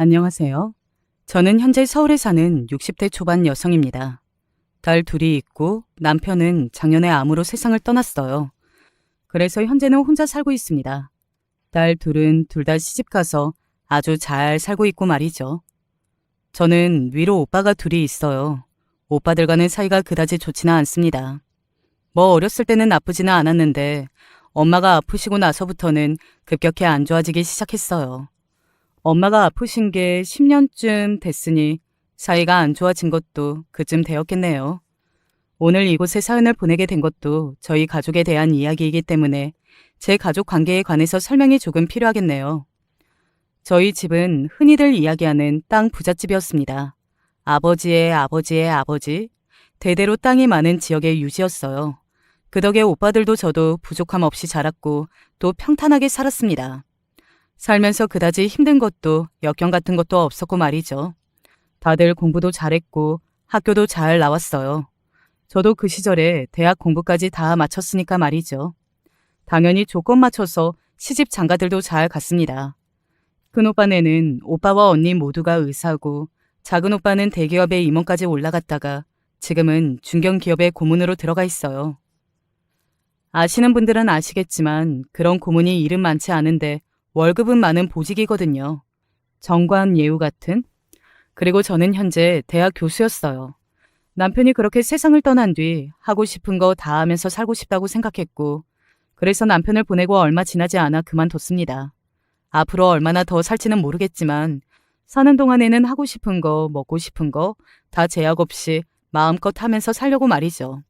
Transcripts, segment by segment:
안녕하세요. 저는 현재 서울에 사는 60대 초반 여성입니다. 딸 둘이 있고 남편은 작년에 암으로 세상을 떠났어요. 그래서 현재는 혼자 살고 있습니다. 딸 둘은 둘 다 시집가서 아주 잘 살고 있고 말이죠. 저는 위로 오빠가 둘이 있어요. 오빠들과는 사이가 그다지 좋지는 않습니다. 뭐 어렸을 때는 나쁘지는 않았는데 엄마가 아프시고 나서부터는 급격히 안 좋아지기 시작했어요. 엄마가 아프신 게 10년쯤 됐으니 사이가 안 좋아진 것도 그쯤 되었겠네요. 오늘 이곳에 사연을 보내게 된 것도 저희 가족에 대한 이야기이기 때문에 제 가족 관계에 관해서 설명이 조금 필요하겠네요. 저희 집은 흔히들 이야기하는 땅 부잣집이었습니다. 아버지의 아버지의 아버지, 대대로 땅이 많은 지역의 유지였어요. 그 덕에 오빠들도 저도 부족함 없이 자랐고 또 평탄하게 살았습니다. 살면서 그다지 힘든 것도 역경 같은 것도 없었고 말이죠. 다들 공부도 잘했고 학교도 잘 나왔어요. 저도 그 시절에 대학 공부까지 다 마쳤으니까 말이죠. 당연히 조건 맞춰서 시집 장가들도 잘 갔습니다. 큰 오빠네는 오빠와 언니 모두가 의사고 작은 오빠는 대기업의 임원까지 올라갔다가 지금은 중견기업의 고문으로 들어가 있어요. 아시는 분들은 아시겠지만 그런 고문이 일은 많지 않은데 월급은 많은 보직이거든요. 정관 예우 같은. 그리고 저는 현재 대학 교수였어요. 남편이 그렇게 세상을 떠난 뒤 하고 싶은 거 다 하면서 살고 싶다고 생각했고 그래서 남편을 보내고 얼마 지나지 않아 그만뒀습니다. 앞으로 얼마나 더 살지는 모르겠지만 사는 동안에는 하고 싶은 거, 먹고 싶은 거 다 제약 없이 마음껏 하면서 살려고 말이죠.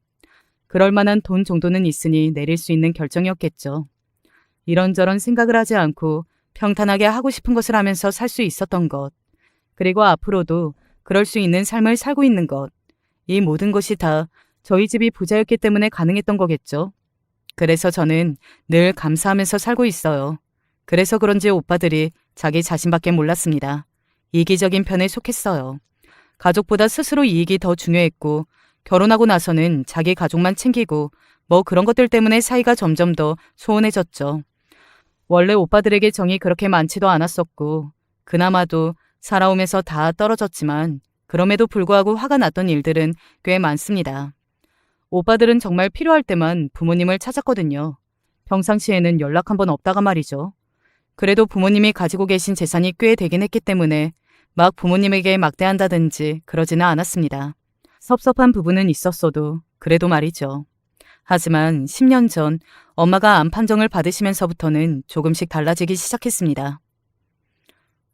그럴 만한 돈 정도는 있으니 내릴 수 있는 결정이었겠죠. 이런저런 생각을 하지 않고 평탄하게 하고 싶은 것을 하면서 살 수 있었던 것, 그리고 앞으로도 그럴 수 있는 삶을 살고 있는 것, 이 모든 것이 다 저희 집이 부자였기 때문에 가능했던 거겠죠. 그래서 저는 늘 감사하면서 살고 있어요. 그래서 그런지 오빠들이 자기 자신밖에 몰랐습니다. 이기적인 편에 속했어요. 가족보다 스스로 이익이 더 중요했고 결혼하고 나서는 자기 가족만 챙기고 뭐 그런 것들 때문에 사이가 점점 더 소원해졌죠. 원래 오빠들에게 정이 그렇게 많지도 않았었고 그나마도 살아오면서 다 떨어졌지만 그럼에도 불구하고 화가 났던 일들은 꽤 많습니다. 오빠들은 정말 필요할 때만 부모님을 찾았거든요. 평상시에는 연락 한 번 없다가 말이죠. 그래도 부모님이 가지고 계신 재산이 꽤 되긴 했기 때문에 막 부모님에게 막대한다든지 그러지는 않았습니다. 섭섭한 부분은 있었어도 그래도 말이죠. 하지만 10년 전 엄마가 암 판정을 받으시면서부터는 조금씩 달라지기 시작했습니다.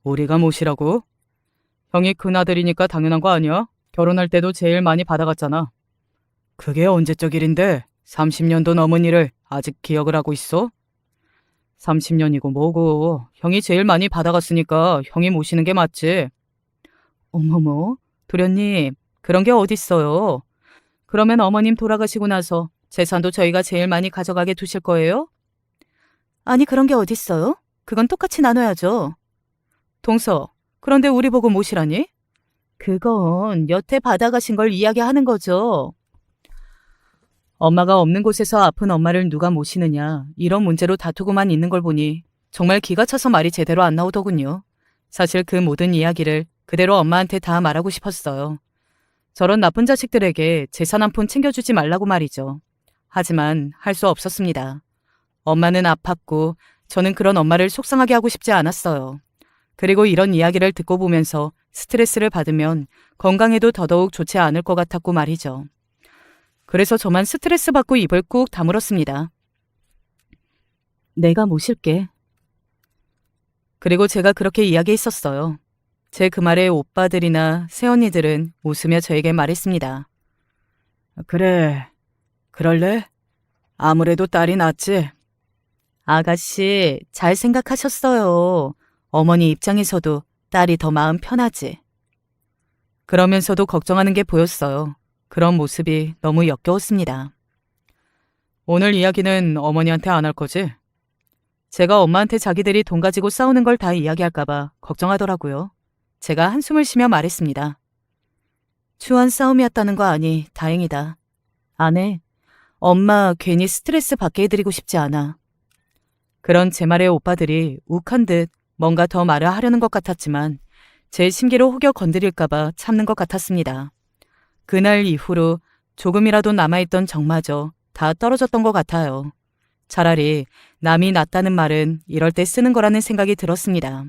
우리가 모시라고? 형이 큰아들이니까 당연한 거 아니야? 결혼할 때도 제일 많이 받아갔잖아. 그게 언제적 일인데 30년도 넘은 일을 아직 기억을 하고 있어? 30년이고 뭐고 형이 제일 많이 받아갔으니까 형이 모시는 게 맞지. 어머머, 도련님 그런 게 어딨어요. 그러면 어머님 돌아가시고 나서 재산도 저희가 제일 많이 가져가게 두실 거예요? 아니 그런 게 어딨어요? 그건 똑같이 나눠야죠. 동서, 그런데 우리 보고 모시라니? 그건 여태 받아가신 걸 이야기하는 거죠. 엄마가 없는 곳에서 아픈 엄마를 누가 모시느냐 이런 문제로 다투고만 있는 걸 보니 정말 기가 차서 말이 제대로 안 나오더군요. 사실 그 모든 이야기를 그대로 엄마한테 다 말하고 싶었어요. 저런 나쁜 자식들에게 재산 한 푼 챙겨주지 말라고 말이죠. 하지만 할 수 없었습니다. 엄마는 아팠고 저는 그런 엄마를 속상하게 하고 싶지 않았어요. 그리고 이런 이야기를 듣고 보면서 스트레스를 받으면 건강에도 더더욱 좋지 않을 것 같았고 말이죠. 그래서 저만 스트레스 받고 입을 꾹 다물었습니다. 내가 모실게. 그리고 제가 그렇게 이야기했었어요. 제 그 말에 오빠들이나 새언니들은 웃으며 저에게 말했습니다. 그래, 그럴래? 아무래도 딸이 낫지. 아가씨, 잘 생각하셨어요. 어머니 입장에서도 딸이 더 마음 편하지. 그러면서도 걱정하는 게 보였어요. 그런 모습이 너무 역겨웠습니다. 오늘 이야기는 어머니한테 안 할 거지? 제가 엄마한테 자기들이 돈 가지고 싸우는 걸 다 이야기할까봐 걱정하더라고요. 제가 한숨을 쉬며 말했습니다. 추한 싸움이었다는 거 아니, 다행이다. 안 해. 엄마 괜히 스트레스 받게 해드리고 싶지 않아. 그런 제 말에 오빠들이 욱한 듯 뭔가 더 말을 하려는 것 같았지만 제 심기를 혹여 건드릴까봐 참는 것 같았습니다. 그날 이후로 조금이라도 남아있던 정마저 다 떨어졌던 것 같아요. 차라리 남이 낫다는 말은 이럴 때 쓰는 거라는 생각이 들었습니다.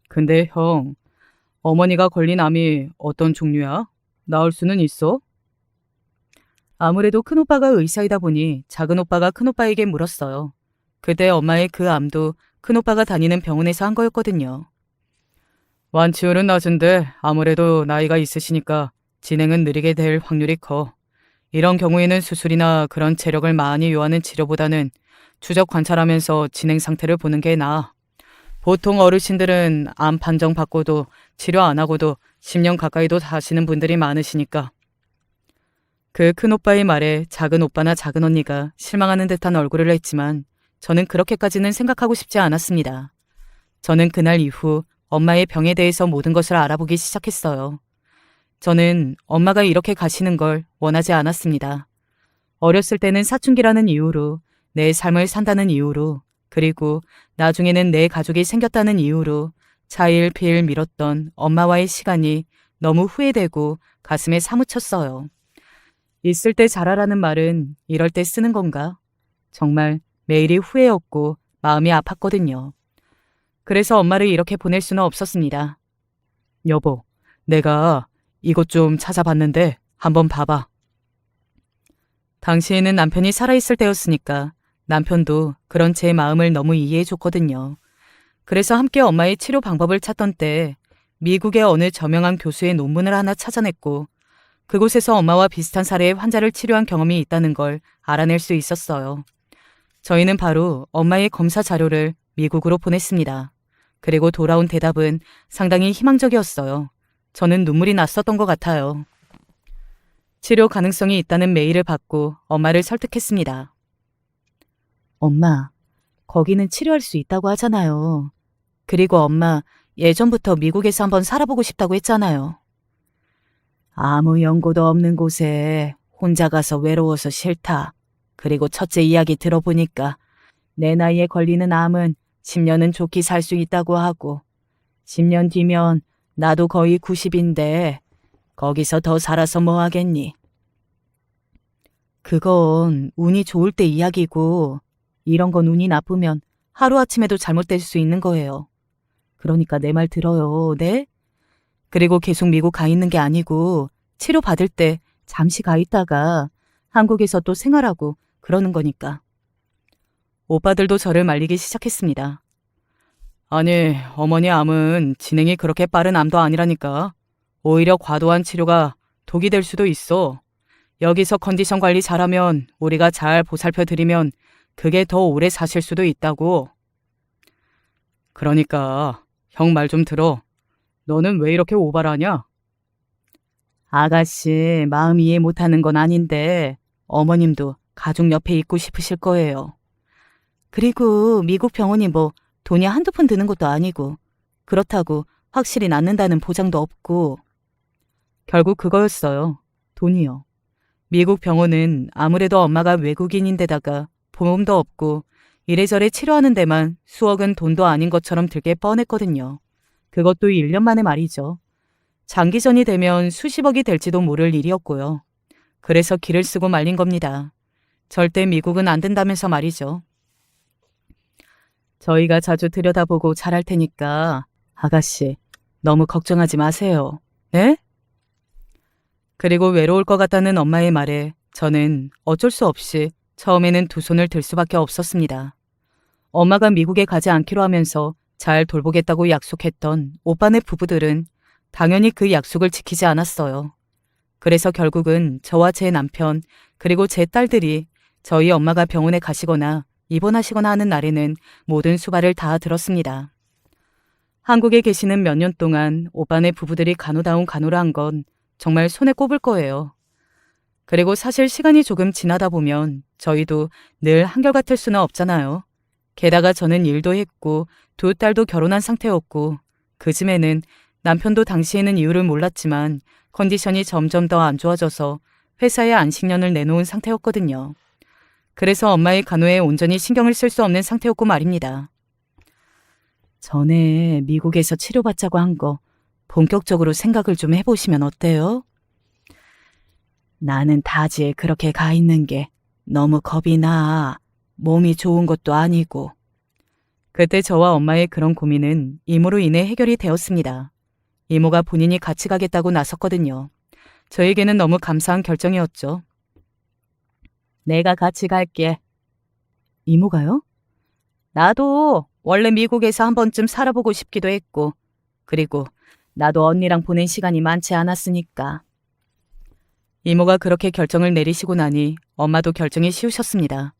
근데 형, 어머니가 걸린 암이 어떤 종류야? 나을 수는 있어? 아무래도 큰오빠가 의사이다 보니 작은오빠가 큰오빠에게 물었어요. 그때 엄마의 그 암도 큰오빠가 다니는 병원에서 한 거였거든요. 완치율은 낮은데 아무래도 나이가 있으시니까 진행은 느리게 될 확률이 커. 이런 경우에는 수술이나 그런 재력을 많이 요하는 치료보다는 추적 관찰하면서 진행 상태를 보는 게 나아. 보통 어르신들은 암 판정 받고도 치료 안 하고도 10년 가까이도 사시는 분들이 많으시니까. 그 큰오빠의 말에 작은오빠나 작은언니가 실망하는 듯한 얼굴을 했지만 저는 그렇게까지는 생각하고 싶지 않았습니다. 저는 그날 이후 엄마의 병에 대해서 모든 것을 알아보기 시작했어요. 저는 엄마가 이렇게 가시는 걸 원하지 않았습니다. 어렸을 때는 사춘기라는 이유로, 내 삶을 산다는 이유로, 그리고 나중에는 내 가족이 생겼다는 이유로 차일피일 미뤘던 엄마와의 시간이 너무 후회되고 가슴에 사무쳤어요. 있을 때 잘하라는 말은 이럴 때 쓰는 건가? 정말 매일이 후회였고 마음이 아팠거든요. 그래서 엄마를 이렇게 보낼 수는 없었습니다. 여보, 내가 이것 좀 찾아봤는데 한번 봐봐. 당시에는 남편이 살아있을 때였으니까 남편도 그런 제 마음을 너무 이해해줬거든요. 그래서 함께 엄마의 치료 방법을 찾던 때 미국의 어느 저명한 교수의 논문을 하나 찾아냈고 그곳에서 엄마와 비슷한 사례의 환자를 치료한 경험이 있다는 걸 알아낼 수 있었어요. 저희는 바로 엄마의 검사 자료를 미국으로 보냈습니다. 그리고 돌아온 대답은 상당히 희망적이었어요. 저는 눈물이 났었던 것 같아요. 치료 가능성이 있다는 메일을 받고 엄마를 설득했습니다. 엄마, 거기는 치료할 수 있다고 하잖아요. 그리고 엄마, 예전부터 미국에서 한번 살아보고 싶다고 했잖아요. 아무 연고도 없는 곳에 혼자 가서 외로워서 싫다. 그리고 첫째 이야기 들어보니까 내 나이에 걸리는 암은 10년은 좋게 살 수 있다고 하고 10년 뒤면 나도 거의 90인데 거기서 더 살아서 뭐 하겠니? 그건 운이 좋을 때 이야기고 이런 건 운이 나쁘면 하루아침에도 잘못될 수 있는 거예요. 그러니까 내 말 들어요, 네? 그리고 계속 미국 가 있는 게 아니고 치료 받을 때 잠시 가 있다가 한국에서 또 생활하고 그러는 거니까. 오빠들도 저를 말리기 시작했습니다. 아니, 어머니 암은 진행이 그렇게 빠른 암도 아니라니까. 오히려 과도한 치료가 독이 될 수도 있어. 여기서 컨디션 관리 잘하면 우리가 잘 보살펴드리면 그게 더 오래 사실 수도 있다고. 그러니까 형 말 좀 들어. 너는 왜 이렇게 오바라냐? 아가씨 마음 이해 못하는 건 아닌데 어머님도 가족 옆에 있고 싶으실 거예요. 그리고 미국 병원이 뭐 돈이 한두 푼 드는 것도 아니고 그렇다고 확실히 낫는다는 보장도 없고. 결국 그거였어요. 돈이요. 미국 병원은 아무래도 엄마가 외국인인데다가 보험도 없고 이래저래 치료하는 데만 수억은 돈도 아닌 것처럼 들게 뻔했거든요. 그것도 1년 만에 말이죠. 장기전이 되면 수십억이 될지도 모를 일이었고요. 그래서 기를 쓰고 말린 겁니다. 절대 미국은 안 된다면서 말이죠. 저희가 자주 들여다보고 잘할 테니까 아가씨 너무 걱정하지 마세요. 네? 그리고 외로울 것 같다는 엄마의 말에 저는 어쩔 수 없이 처음에는 두 손을 들 수밖에 없었습니다. 엄마가 미국에 가지 않기로 하면서 잘 돌보겠다고 약속했던 오빠네 부부들은 당연히 그 약속을 지키지 않았어요. 그래서 결국은 저와 제 남편 그리고 제 딸들이 저희 엄마가 병원에 가시거나 입원하시거나 하는 날에는 모든 수발을 다 들었습니다. 한국에 계시는 몇 년 동안 오빠네 부부들이 간호다운 간호를 한 건 정말 손에 꼽을 거예요. 그리고 사실 시간이 조금 지나다 보면 저희도 늘 한결같을 수는 없잖아요. 게다가 저는 일도 했고 두 딸도 결혼한 상태였고 그쯤에는 남편도 당시에는 이유를 몰랐지만 컨디션이 점점 더 안 좋아져서 회사에 안식년을 내놓은 상태였거든요. 그래서 엄마의 간호에 온전히 신경을 쓸 수 없는 상태였고 말입니다. 전에 미국에서 치료받자고 한 거 본격적으로 생각을 좀 해보시면 어때요? 나는 타지에 그렇게 가 있는 게 너무 겁이 나. 몸이 좋은 것도 아니고. 그때 저와 엄마의 그런 고민은 이모로 인해 해결이 되었습니다. 이모가 본인이 같이 가겠다고 나섰거든요. 저에게는 너무 감사한 결정이었죠. 내가 같이 갈게. 이모가요? 나도 원래 미국에서 한 번쯤 살아보고 싶기도 했고, 그리고 나도 언니랑 보낸 시간이 많지 않았으니까. 이모가 그렇게 결정을 내리시고 나니 엄마도 결정이 쉬우셨습니다.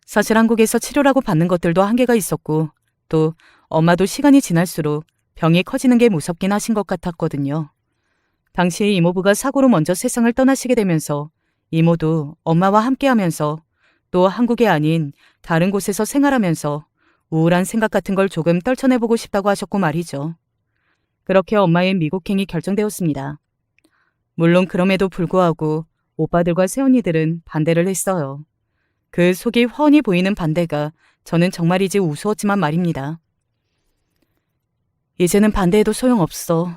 사실 한국에서 치료라고 받는 것들도 한계가 있었고, 또 엄마도 시간이 지날수록 병이 커지는 게 무섭긴 하신 것 같았거든요. 당시에 이모부가 사고로 먼저 세상을 떠나시게 되면서 이모도 엄마와 함께하면서 또 한국이 아닌 다른 곳에서 생활하면서 우울한 생각 같은 걸 조금 떨쳐내보고 싶다고 하셨고 말이죠. 그렇게 엄마의 미국행이 결정되었습니다. 물론 그럼에도 불구하고 오빠들과 새언니들은 반대를 했어요. 그 속이 훤히 보이는 반대가 저는 정말이지 우스웠지만 말입니다. 이제는 반대해도 소용없어.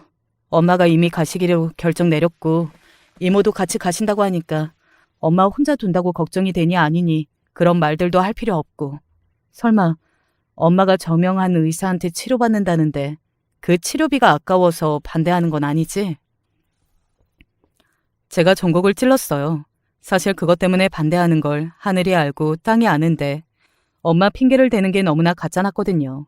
엄마가 이미 가시기로 결정 내렸고 이모도 같이 가신다고 하니까 엄마 혼자 둔다고 걱정이 되니 아니니 그런 말들도 할 필요 없고. 설마 엄마가 저명한 의사한테 치료받는다는데 그 치료비가 아까워서 반대하는 건 아니지? 제가 전곡을 찔렀어요. 사실 그것 때문에 반대하는 걸 하늘이 알고 땅이 아는데 엄마 핑계를 대는 게 너무나 가짜났거든요.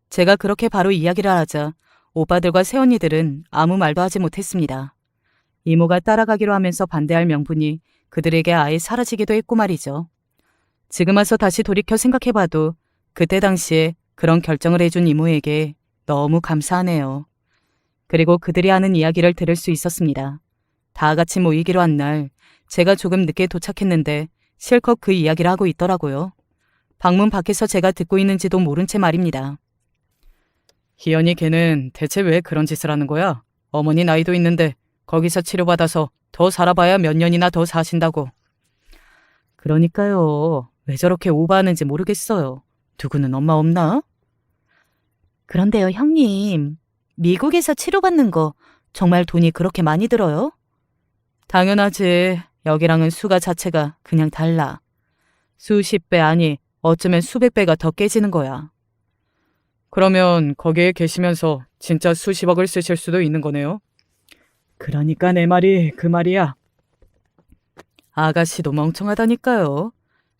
제가 그렇게 바로 이야기를 하자 오빠들과 새언니들은 아무 말도 하지 못했습니다. 이모가 따라가기로 하면서 반대할 명분이 그들에게 아예 사라지기도 했고 말이죠. 지금 와서 다시 돌이켜 생각해봐도 그때 당시에 그런 결정을 해준 이모에게 너무 감사하네요. 그리고 그들이 하는 이야기를 들을 수 있었습니다. 다 같이 모이기로 한 날 제가 조금 늦게 도착했는데 실컷 그 이야기를 하고 있더라고요. 방문 밖에서 제가 듣고 있는지도 모른 채 말입니다. 희연이 걔는 대체 왜 그런 짓을 하는 거야? 어머니 나이도 있는데 거기서 치료받아서 더 살아봐야 몇 년이나 더 사신다고. 그러니까요. 왜 저렇게 오버하는지 모르겠어요. 누구는 엄마 없나? 그런데요, 형님. 미국에서 치료받는 거 정말 돈이 그렇게 많이 들어요? 당연하지. 여기랑은 수가 자체가 그냥 달라. 수십 배 아니 어쩌면 수백 배가 더 깨지는 거야. 그러면 거기에 계시면서 진짜 수십억을 쓰실 수도 있는 거네요. 그러니까 내 말이 그 말이야. 아가씨도 멍청하다니까요.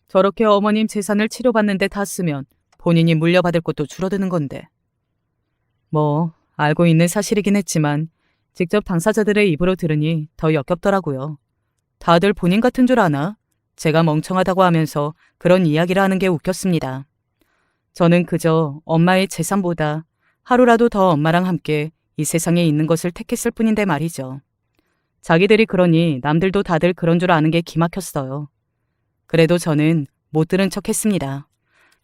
저렇게 어머님 재산을 치료받는데 다 쓰면 본인이 물려받을 것도 줄어드는 건데. 뭐 알고 있는 사실이긴 했지만 직접 당사자들의 입으로 들으니 더 역겹더라고요. 다들 본인 같은 줄 아나? 제가 멍청하다고 하면서 그런 이야기를 하는 게 웃겼습니다. 저는 그저 엄마의 재산보다 하루라도 더 엄마랑 함께 이 세상에 있는 것을 택했을 뿐인데 말이죠. 자기들이 그러니 남들도 다들 그런 줄 아는 게 기막혔어요. 그래도 저는 못 들은 척 했습니다.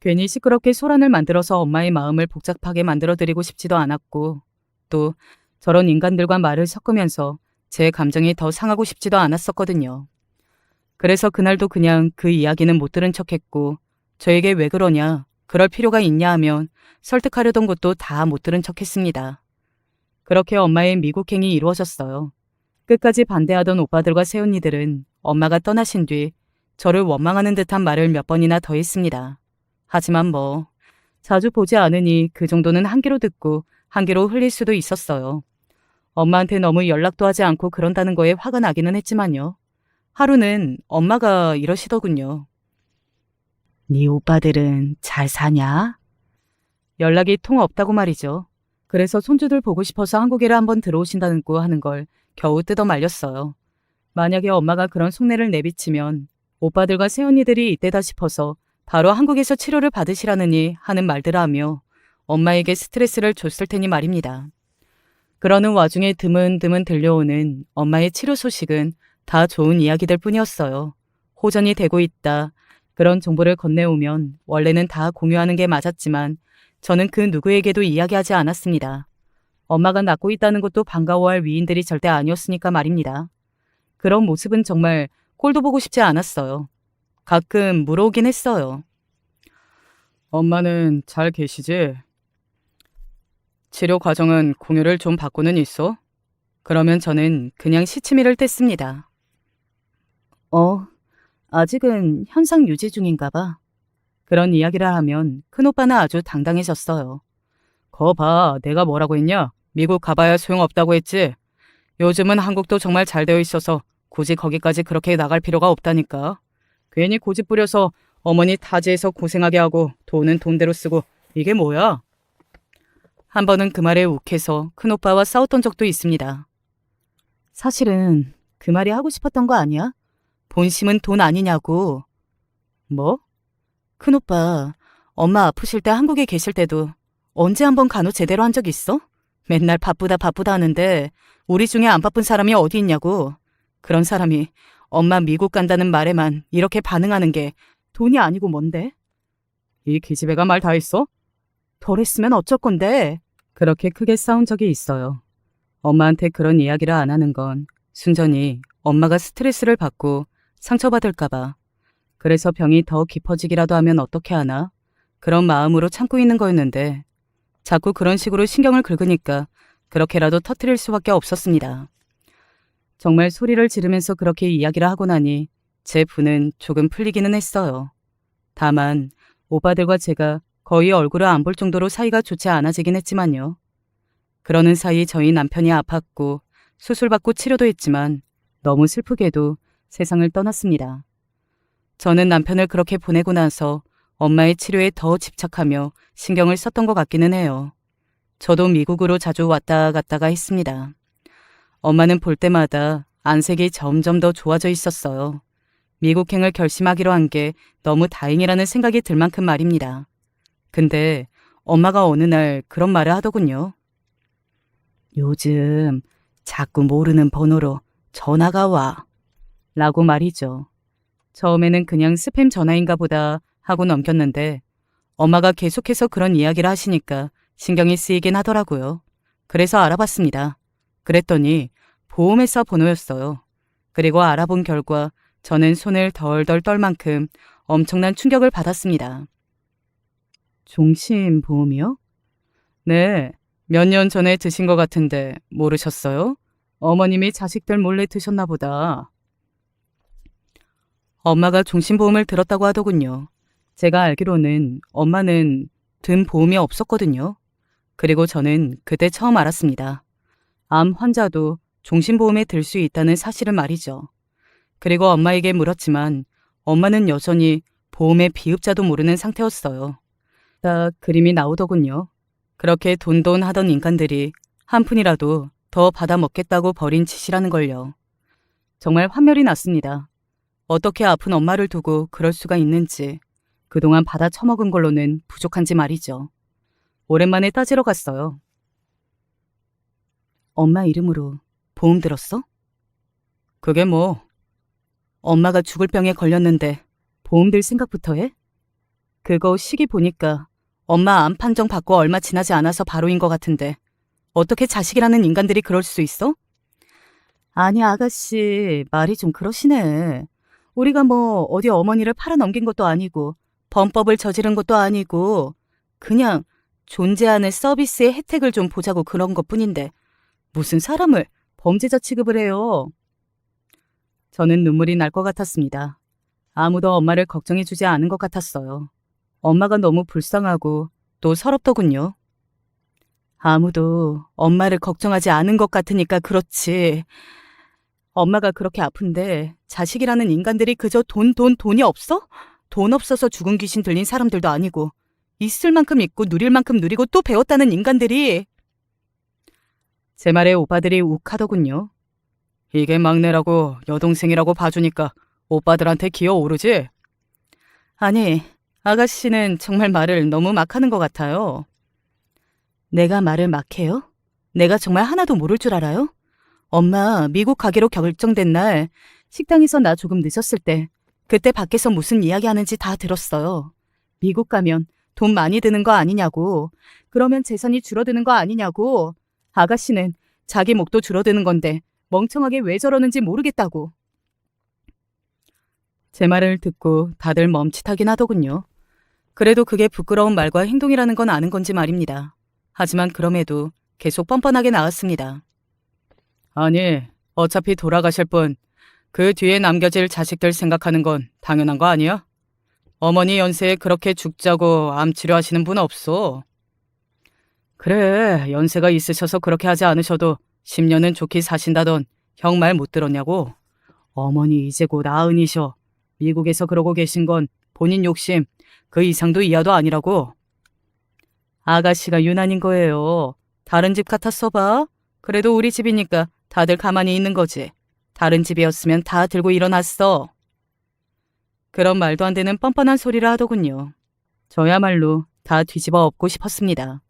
괜히 시끄럽게 소란을 만들어서 엄마의 마음을 복잡하게 만들어드리고 싶지도 않았고 또 저런 인간들과 말을 섞으면서 제 감정이 더 상하고 싶지도 않았었거든요. 그래서 그날도 그냥 그 이야기는 못 들은 척했고 저에게 왜 그러냐, 그럴 필요가 있냐 하면 설득하려던 것도 다 못 들은 척했습니다. 그렇게 엄마의 미국행이 이루어졌어요. 끝까지 반대하던 오빠들과 새언니들은 엄마가 떠나신 뒤 저를 원망하는 듯한 말을 몇 번이나 더 했습니다. 하지만 뭐 자주 보지 않으니 그 정도는 한 귀로 듣고 한 귀로 흘릴 수도 있었어요. 엄마한테 너무 연락도 하지 않고 그런다는 거에 화가 나기는 했지만요. 하루는 엄마가 이러시더군요. 네 오빠들은 잘 사냐? 연락이 통 없다고 말이죠. 그래서 손주들 보고 싶어서 한국에를 한번 들어오신다고 하는 걸 겨우 뜯어 말렸어요. 만약에 엄마가 그런 속내를 내비치면 오빠들과 새언니들이 이때다 싶어서 바로 한국에서 치료를 받으시라느니 하는 말들을 하며 엄마에게 스트레스를 줬을 테니 말입니다. 그러는 와중에 드문드문 들려오는 엄마의 치료 소식은 다 좋은 이야기들 뿐이었어요. 호전이 되고 있다. 그런 정보를 건네오면 원래는 다 공유하는 게 맞았지만 저는 그 누구에게도 이야기하지 않았습니다. 엄마가 낫고 있다는 것도 반가워할 위인들이 절대 아니었으니까 말입니다. 그런 모습은 정말 꼴도 보고 싶지 않았어요. 가끔 물어오긴 했어요. 엄마는 잘 계시지? 치료 과정은 공유를 좀 받고는 있어? 그러면 저는 그냥 시치미를 뗐습니다. 아직은 현상 유지 중인가 봐. 그런 이야기를 하면 큰오빠는 아주 당당해졌어요. 거 봐, 내가 뭐라고 했냐? 미국 가봐야 소용없다고 했지. 요즘은 한국도 정말 잘 되어 있어서 굳이 거기까지 그렇게 나갈 필요가 없다니까. 괜히 고집 부려서 어머니 타지에서 고생하게 하고 돈은 돈대로 쓰고 이게 뭐야? 한 번은 그 말에 욱해서 큰오빠와 싸웠던 적도 있습니다. 사실은 그 말이 하고 싶었던 거 아니야? 본심은 돈 아니냐고. 뭐? 큰오빠, 엄마 아프실 때 한국에 계실 때도 언제 한번 간호 제대로 한 적 있어? 맨날 바쁘다 바쁘다 하는데 우리 중에 안 바쁜 사람이 어디 있냐고. 그런 사람이 엄마 미국 간다는 말에만 이렇게 반응하는 게 돈이 아니고 뭔데? 이 기집애가 말 다 했어? 덜 했으면 어쩔 건데. 그렇게 크게 싸운 적이 있어요. 엄마한테 그런 이야기를 안 하는 건 순전히 엄마가 스트레스를 받고 상처받을까봐. 그래서 병이 더 깊어지기라도 하면 어떻게 하나? 그런 마음으로 참고 있는 거였는데 자꾸 그런 식으로 신경을 긁으니까 그렇게라도 터뜨릴 수밖에 없었습니다. 정말 소리를 지르면서 그렇게 이야기를 하고 나니 제 분은 조금 풀리기는 했어요. 다만 오빠들과 제가 거의 얼굴을 안 볼 정도로 사이가 좋지 않아지긴 했지만요. 그러는 사이 저희 남편이 아팠고 수술받고 치료도 했지만 너무 슬프게도 세상을 떠났습니다. 저는 남편을 그렇게 보내고 나서 엄마의 치료에 더 집착하며 신경을 썼던 것 같기는 해요. 저도 미국으로 자주 왔다 갔다가 했습니다. 엄마는 볼 때마다 안색이 점점 더 좋아져 있었어요. 미국행을 결심하기로 한 게 너무 다행이라는 생각이 들 만큼 말입니다. 근데 엄마가 어느 날 그런 말을 하더군요. 요즘 자꾸 모르는 번호로 전화가 와. 라고 말이죠. 처음에는 그냥 스팸 전화인가 보다 하고 넘겼는데 엄마가 계속해서 그런 이야기를 하시니까 신경이 쓰이긴 하더라고요. 그래서 알아봤습니다. 그랬더니 보험회사 번호였어요. 그리고 알아본 결과 저는 손을 덜덜 떨 만큼 엄청난 충격을 받았습니다. 종신보험이요? 네, 몇 년 전에 드신 것 같은데 모르셨어요? 어머님이 자식들 몰래 드셨나 보다. 엄마가 종신보험을 들었다고 하더군요. 제가 알기로는 엄마는 든 보험이 없었거든요. 그리고 저는 그때 처음 알았습니다. 암 환자도 종신보험에 들 수 있다는 사실을 말이죠. 그리고 엄마에게 물었지만 엄마는 여전히 보험의 비읍자도 모르는 상태였어요. 딱 그림이 나오더군요. 그렇게 돈돈 하던 인간들이 한 푼이라도 더 받아먹겠다고 벌인 짓이라는 걸요. 정말 환멸이 났습니다. 어떻게 아픈 엄마를 두고 그럴 수가 있는지, 그동안 받아 처먹은 걸로는 부족한지 말이죠. 오랜만에 따지러 갔어요. 엄마 이름으로 보험 들었어? 그게 뭐? 엄마가 죽을 병에 걸렸는데 보험 들 생각부터 해? 그거 시기 보니까 엄마 암 판정 받고 얼마 지나지 않아서 바로인 것 같은데 어떻게 자식이라는 인간들이 그럴 수 있어? 아니 아가씨 말이 좀 그러시네. 우리가 뭐 어디 어머니를 팔아넘긴 것도 아니고 범법을 저지른 것도 아니고 그냥 존재하는 서비스의 혜택을 좀 보자고 그런 것뿐인데 무슨 사람을 범죄자 취급을 해요. 저는 눈물이 날 것 같았습니다. 아무도 엄마를 걱정해주지 않은 것 같았어요. 엄마가 너무 불쌍하고 또 서럽더군요. 아무도 엄마를 걱정하지 않은 것 같으니까 그렇지. 엄마가 그렇게 아픈데 자식이라는 인간들이 그저 돈이 없어? 돈 없어서 죽은 귀신 들린 사람들도 아니고 있을 만큼 있고 누릴 만큼 누리고 또 배웠다는 인간들이. 제 말에 오빠들이 욱하더군요. 이게 막내라고 여동생이라고 봐주니까 오빠들한테 기어오르지? 아니, 아가씨는 정말 말을 너무 막 하는 것 같아요. 내가 말을 막 해요? 내가 정말 하나도 모를 줄 알아요? 엄마 미국 가기로 결정된 날 식당에서 나 조금 늦었을 때 그때 밖에서 무슨 이야기 하는지 다 들었어요. 미국 가면 돈 많이 드는 거 아니냐고. 그러면 재산이 줄어드는 거 아니냐고. 아가씨는 자기 목도 줄어드는 건데 멍청하게 왜 저러는지 모르겠다고. 제 말을 듣고 다들 멈칫하긴 하더군요. 그래도 그게 부끄러운 말과 행동이라는 건 아는 건지 말입니다. 하지만 그럼에도 계속 뻔뻔하게 나왔습니다. 아니, 어차피 돌아가실 분, 그 뒤에 남겨질 자식들 생각하는 건 당연한 거 아니야? 어머니 연세에 그렇게 죽자고 암 치료하시는 분 없어. 그래, 연세가 있으셔서 그렇게 하지 않으셔도 10년은 좋게 사신다던 형 말 못 들었냐고? 어머니 이제 곧 아흔이셔. 미국에서 그러고 계신 건 본인 욕심, 그 이상도 이하도 아니라고. 아가씨가 유난인 거예요. 다른 집 같았어 봐. 그래도 우리 집이니까 다들 가만히 있는 거지. 다른 집이었으면 다 들고 일어났어. 그런 말도 안 되는 뻔뻔한 소리를 하더군요. 저야말로 다 뒤집어 엎고 싶었습니다.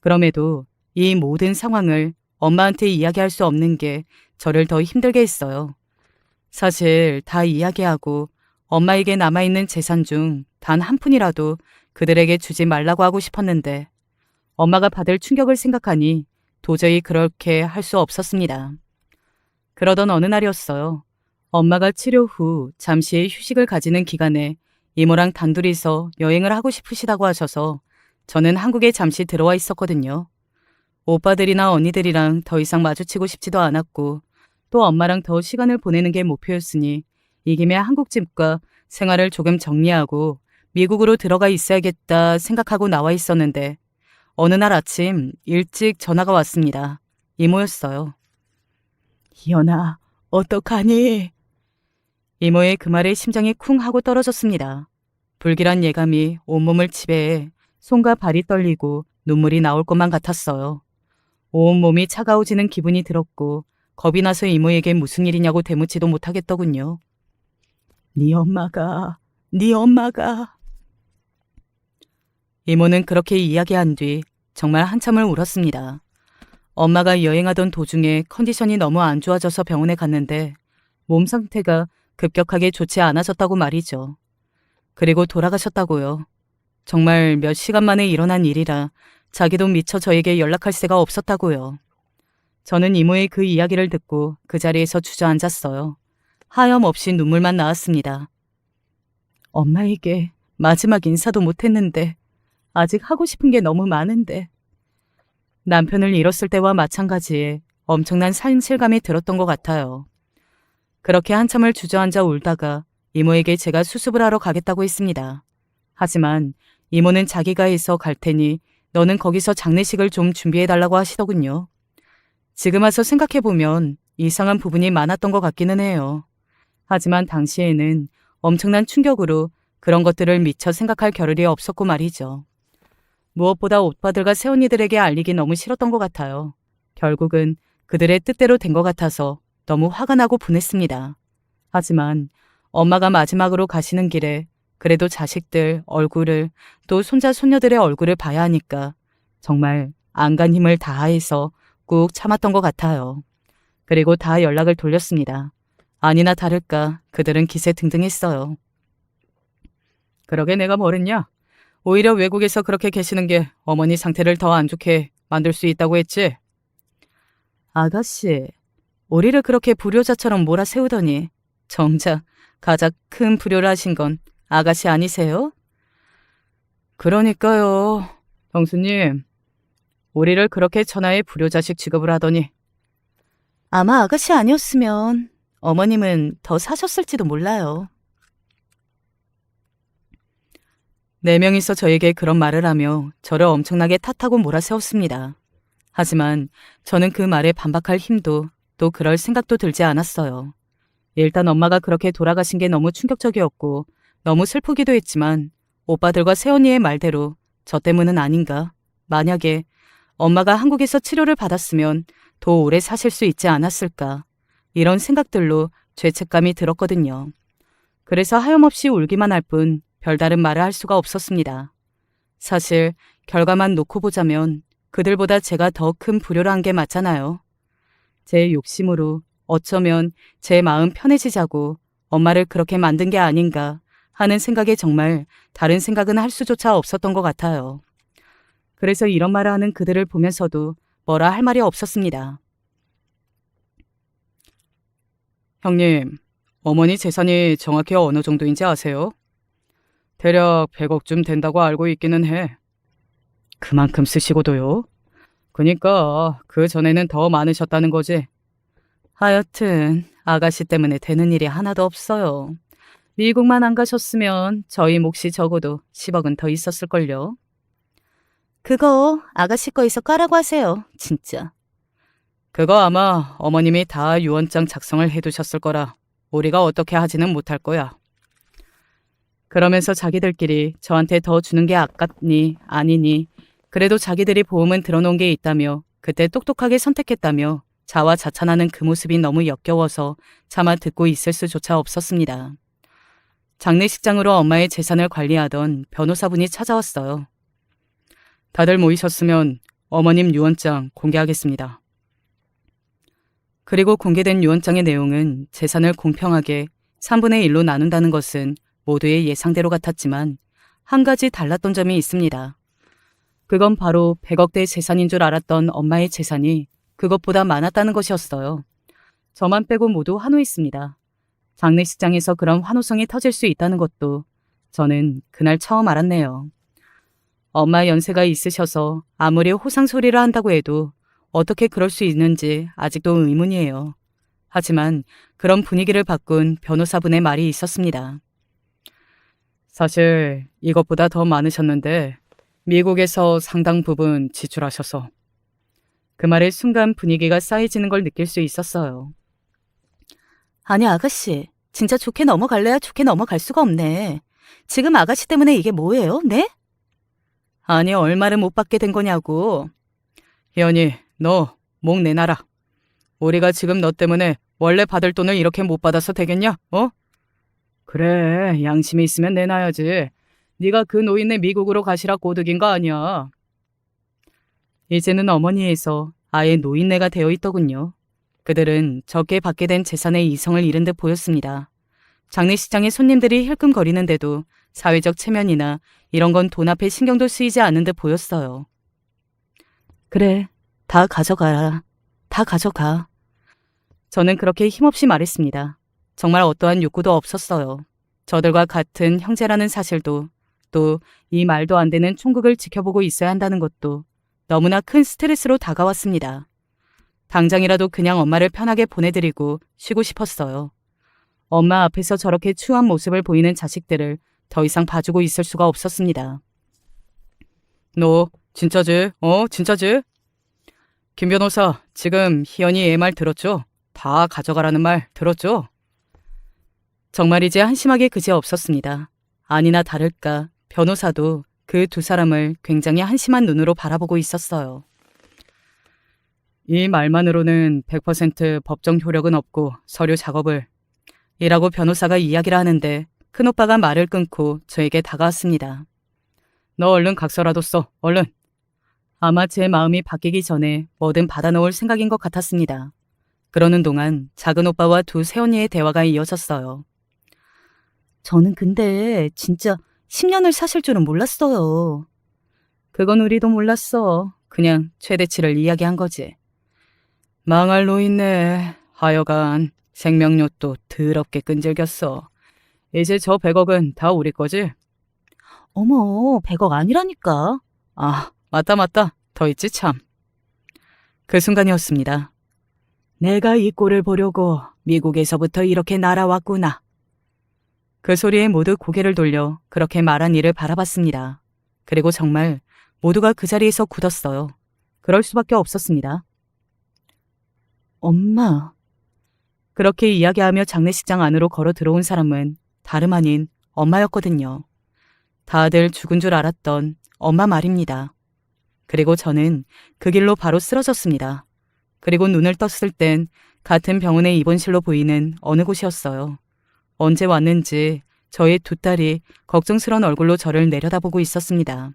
그럼에도 이 모든 상황을 엄마한테 이야기할 수 없는 게 저를 더 힘들게 했어요. 사실 다 이야기하고 엄마에게 남아있는 재산 중 단 한 푼이라도 그들에게 주지 말라고 하고 싶었는데 엄마가 받을 충격을 생각하니 도저히 그렇게 할 수 없었습니다. 그러던 어느 날이었어요. 엄마가 치료 후 잠시의 휴식을 가지는 기간에 이모랑 단둘이서 여행을 하고 싶으시다고 하셔서 저는 한국에 잠시 들어와 있었거든요. 오빠들이나 언니들이랑 더 이상 마주치고 싶지도 않았고 또 엄마랑 더 시간을 보내는 게 목표였으니 이 김에 한국 집과 생활을 조금 정리하고 미국으로 들어가 있어야겠다 생각하고 나와 있었는데 어느 날 아침 일찍 전화가 왔습니다. 이모였어요. 희연아, 어떡하니? 이모의 그 말에 심장이 쿵 하고 떨어졌습니다. 불길한 예감이 온몸을 지배해 손과 발이 떨리고 눈물이 나올 것만 같았어요. 온몸이 차가워지는 기분이 들었고 겁이 나서 이모에게 무슨 일이냐고 대묻지도 못하겠더군요. 네 엄마가. 이모는 그렇게 이야기한 뒤 정말 한참을 울었습니다. 엄마가 여행하던 도중에 컨디션이 너무 안 좋아져서 병원에 갔는데 몸 상태가 급격하게 좋지 않아졌다고 말이죠. 그리고 돌아가셨다고요. 정말 몇 시간 만에 일어난 일이라 자기도 미처 저에게 연락할 새가 없었다고요. 저는 이모의 그 이야기를 듣고 그 자리에서 주저앉았어요. 하염없이 눈물만 나왔습니다. 엄마에게 마지막 인사도 못했는데 아직 하고 싶은 게 너무 많은데. 남편을 잃었을 때와 마찬가지에 엄청난 상실감이 들었던 것 같아요. 그렇게 한참을 주저앉아 울다가 이모에게 제가 수습을 하러 가겠다고 했습니다. 하지만 이모는 자기가 해서 갈 테니 너는 거기서 장례식을 좀 준비해달라고 하시더군요. 지금 와서 생각해보면 이상한 부분이 많았던 것 같기는 해요. 하지만 당시에는 엄청난 충격으로 그런 것들을 미처 생각할 겨를이 없었고 말이죠. 무엇보다 오빠들과 새언니들에게 알리기 너무 싫었던 것 같아요. 결국은 그들의 뜻대로 된 것 같아서 너무 화가 나고 분했습니다. 하지만 엄마가 마지막으로 가시는 길에 그래도 자식들 얼굴을 또 손자 손녀들의 얼굴을 봐야 하니까 정말 안간 힘을 다해서 꾹 참았던 것 같아요. 그리고 다 연락을 돌렸습니다. 아니나 다를까 그들은 기세등등했어요. 그러게 내가 뭘 했냐? 오히려 외국에서 그렇게 계시는 게 어머니 상태를 더 안 좋게 만들 수 있다고 했지? 아가씨, 우리를 그렇게 불효자처럼 몰아세우더니 정작 가장 큰 불효를 하신 건 아가씨 아니세요? 그러니까요. 형수님, 우리를 그렇게 천하의 불효자식 취급을 하더니 아마 아가씨 아니었으면 어머님은 더 사셨을지도 몰라요. 4명이서 저에게 그런 말을 하며 저를 엄청나게 탓하고 몰아세웠습니다. 하지만 저는 그 말에 반박할 힘도 또 그럴 생각도 들지 않았어요. 일단 엄마가 그렇게 돌아가신 게 너무 충격적이었고 너무 슬프기도 했지만 오빠들과 새언니의 말대로 저 때문은 아닌가. 만약에 엄마가 한국에서 치료를 받았으면 더 오래 사실 수 있지 않았을까. 이런 생각들로 죄책감이 들었거든요. 그래서 하염없이 울기만 할 뿐 별다른 말을 할 수가 없었습니다. 사실 결과만 놓고 보자면 그들보다 제가 더 큰 불효를 한 게 맞잖아요. 제 욕심으로 어쩌면 제 마음 편해지자고 엄마를 그렇게 만든 게 아닌가 하는 생각에 정말 다른 생각은 할 수조차 없었던 것 같아요. 그래서 이런 말을 하는 그들을 보면서도 뭐라 할 말이 없었습니다. 형님, 어머니 재산이 정확히 어느 정도인지 아세요? 대략 100억쯤 된다고 알고 있기는 해. 그만큼 쓰시고도요? 그니까 그 전에는 더 많으셨다는 거지. 하여튼 아가씨 때문에 되는 일이 하나도 없어요. 미국만 안 가셨으면 저희 몫이 적어도 10억은 더 있었을걸요. 그거 아가씨 거에서 까라고 하세요, 진짜. 그거 아마 어머님이 다 유언장 작성을 해두셨을 거라 우리가 어떻게 하지는 못할 거야. 그러면서 자기들끼리 저한테 더 주는 게 아깝니 아니니 그래도 자기들이 보험은 들어놓은 게 있다며 그때 똑똑하게 선택했다며 자화자찬하는 그 모습이 너무 역겨워서 차마 듣고 있을 수조차 없었습니다. 장례식장으로 엄마의 재산을 관리하던 변호사분이 찾아왔어요. 다들 모이셨으면 어머님 유언장 공개하겠습니다. 그리고 공개된 유언장의 내용은 재산을 공평하게 3분의 1로 나눈다는 것은 모두의 예상대로 같았지만 한 가지 달랐던 점이 있습니다. 그건 바로 100억대 재산인 줄 알았던 엄마의 재산이 그것보다 많았다는 것이었어요. 저만 빼고 모두 환호했습니다. 장례식장에서 그런 환호성이 터질 수 있다는 것도 저는 그날 처음 알았네요. 엄마 연세가 있으셔서 아무리 호상 소리를 한다고 해도 어떻게 그럴 수 있는지 아직도 의문이에요. 하지만 그런 분위기를 바꾼 변호사분의 말이 있었습니다. 사실 이것보다 더 많으셨는데 미국에서 상당 부분 지출하셔서. 그 말에 순간 분위기가 싸해지는 걸 느낄 수 있었어요. 아니 아가씨, 진짜 좋게 넘어갈래야 좋게 넘어갈 수가 없네. 지금 아가씨 때문에 이게 뭐예요? 네? 아니 얼마를 못 받게 된 거냐고. 희연이, 너 목 내놔라. 우리가 지금 너 때문에 원래 받을 돈을 이렇게 못 받아서 되겠냐? 어? 그래, 양심이 있으면 내놔야지. 네가 그 노인네 미국으로 가시라 꼬드긴 거 아니야. 이제는 어머니에서 아예 노인네가 되어 있더군요. 그들은 적게 받게 된 재산의 이성을 잃은 듯 보였습니다. 장례식장에 손님들이 힐끔거리는데도 사회적 체면이나 이런 건 돈 앞에 신경도 쓰이지 않는 듯 보였어요. 그래, 다 가져가라. 다 가져가. 저는 그렇게 힘없이 말했습니다. 정말 어떠한 욕구도 없었어요. 저들과 같은 형제라는 사실도 또 이 말도 안 되는 총극을 지켜보고 있어야 한다는 것도 너무나 큰 스트레스로 다가왔습니다. 당장이라도 그냥 엄마를 편하게 보내드리고 쉬고 싶었어요. 엄마 앞에서 저렇게 추한 모습을 보이는 자식들을 더 이상 봐주고 있을 수가 없었습니다. 너 진짜지? 진짜지? 김 변호사, 지금 희연이 얘 말 들었죠? 다 가져가라는 말 들었죠? 정말 이제 한심하게 그지없었습니다. 아니나 다를까 변호사도 그 두 사람을 굉장히 한심한 눈으로 바라보고 있었어요. 이 말만으로는 100% 법정 효력은 없고 서류 작업을 이라고 변호사가 이야기를 하는데 큰오빠가 말을 끊고 저에게 다가왔습니다. 너 얼른 각서라도 써, 얼른. 아마 제 마음이 바뀌기 전에 뭐든 받아놓을 생각인 것 같았습니다. 그러는 동안 작은 오빠와 두 새언니의 대화가 이어졌어요. 저는 근데 진짜 10년을 사실 줄은 몰랐어요. 그건 우리도 몰랐어. 그냥 최대치를 이야기한 거지. 망할 노인네. 하여간 생명료도 더럽게 끈질겼어. 이제 저 100억은 다 우리 거지? 어머, 100억 아니라니까. 아, 맞다. 더 있지 참. 그 순간이었습니다. 내가 이 꼴을 보려고 미국에서부터 이렇게 날아왔구나. 그 소리에 모두 고개를 돌려 그렇게 말한 이를 바라봤습니다. 그리고 정말 모두가 그 자리에서 굳었어요. 그럴 수밖에 없었습니다. 엄마. 그렇게 이야기하며 장례식장 안으로 걸어 들어온 사람은 다름 아닌 엄마였거든요. 다들 죽은 줄 알았던 엄마 말입니다. 그리고 저는 그 길로 바로 쓰러졌습니다. 그리고 눈을 떴을 땐 같은 병원의 입원실로 보이는 어느 곳이었어요. 언제 왔는지 저의 두 딸이 걱정스러운 얼굴로 저를 내려다보고 있었습니다.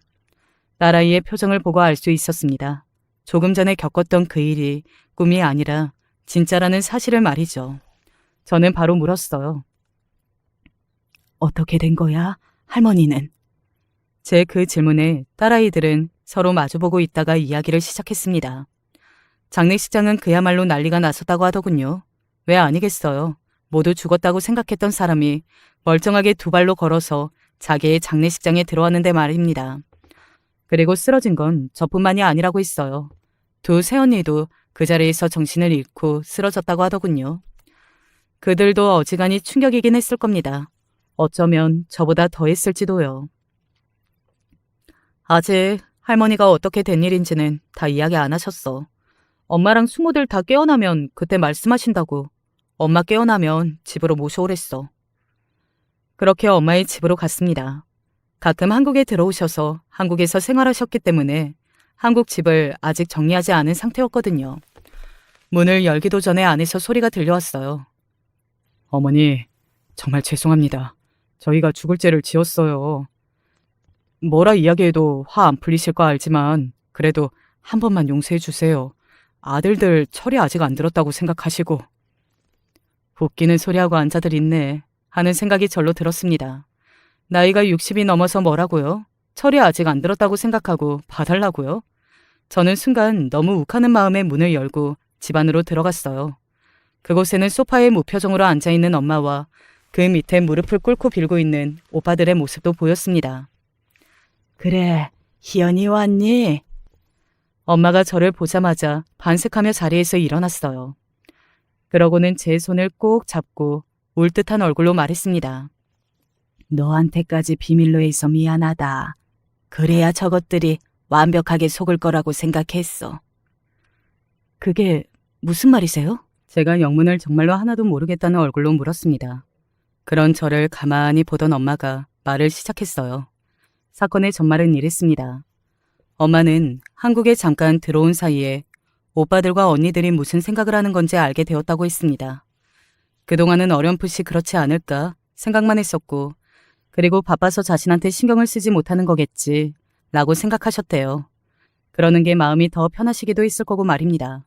딸아이의 표정을 보고 알 수 있었습니다. 조금 전에 겪었던 그 일이 꿈이 아니라 진짜라는 사실을 말이죠. 저는 바로 물었어요. 어떻게 된 거야, 할머니는? 제 그 질문에 딸아이들은 서로 마주보고 있다가 이야기를 시작했습니다. 장례식장은 그야말로 난리가 났었다고 하더군요. 왜 아니겠어요. 모두 죽었다고 생각했던 사람이 멀쩡하게 두 발로 걸어서 자기의 장례식장에 들어왔는데 말입니다. 그리고 쓰러진 건 저뿐만이 아니라고 했어요. 두 새언니도 그 자리에서 정신을 잃고 쓰러졌다고 하더군요. 그들도 어지간히 충격이긴 했을 겁니다. 어쩌면 저보다 더 했을지도요. 아직 할머니가 어떻게 된 일인지는 다 이야기 안 하셨어. 엄마랑 숙모들 다 깨어나면 그때 말씀하신다고. 엄마 깨어나면 집으로 모셔오랬어. 그렇게 엄마의 집으로 갔습니다. 가끔 한국에 들어오셔서 한국에서 생활하셨기 때문에 한국 집을 아직 정리하지 않은 상태였거든요. 문을 열기도 전에 안에서 소리가 들려왔어요. 어머니, 정말 죄송합니다. 저희가 죽을 죄를 지었어요. 뭐라 이야기해도 화 안 풀리실 거 알지만 그래도 한 번만 용서해 주세요. 아들들 철이 아직 안 들었다고 생각하시고. 웃기는 소리하고 앉아들 있네 하는 생각이 절로 들었습니다. 나이가 60이 넘어서 뭐라고요? 철이 아직 안 들었다고 생각하고 봐달라고요? 저는 순간 너무 욱하는 마음에 문을 열고 집 안으로 들어갔어요. 그곳에는 소파에 무표정으로 앉아있는 엄마와 그 밑에 무릎을 꿇고 빌고 있는 오빠들의 모습도 보였습니다. 그래, 희연이 왔니? 엄마가 저를 보자마자 반색하며 자리에서 일어났어요. 그러고는 제 손을 꼭 잡고 울 듯한 얼굴로 말했습니다. 너한테까지 비밀로 해서 미안하다. 그래야 저것들이 완벽하게 속을 거라고 생각했어. 그게 무슨 말이세요? 제가 영문을 정말로 하나도 모르겠다는 얼굴로 물었습니다. 그런 저를 가만히 보던 엄마가 말을 시작했어요. 사건의 전말은 이랬습니다. 엄마는 한국에 잠깐 들어온 사이에 오빠들과 언니들이 무슨 생각을 하는 건지 알게 되었다고 했습니다. 그동안은 어렴풋이 그렇지 않을까 생각만 했었고, 그리고 바빠서 자신한테 신경을 쓰지 못하는 거겠지 라고 생각하셨대요. 그러는 게 마음이 더 편하시기도 했을 거고 말입니다.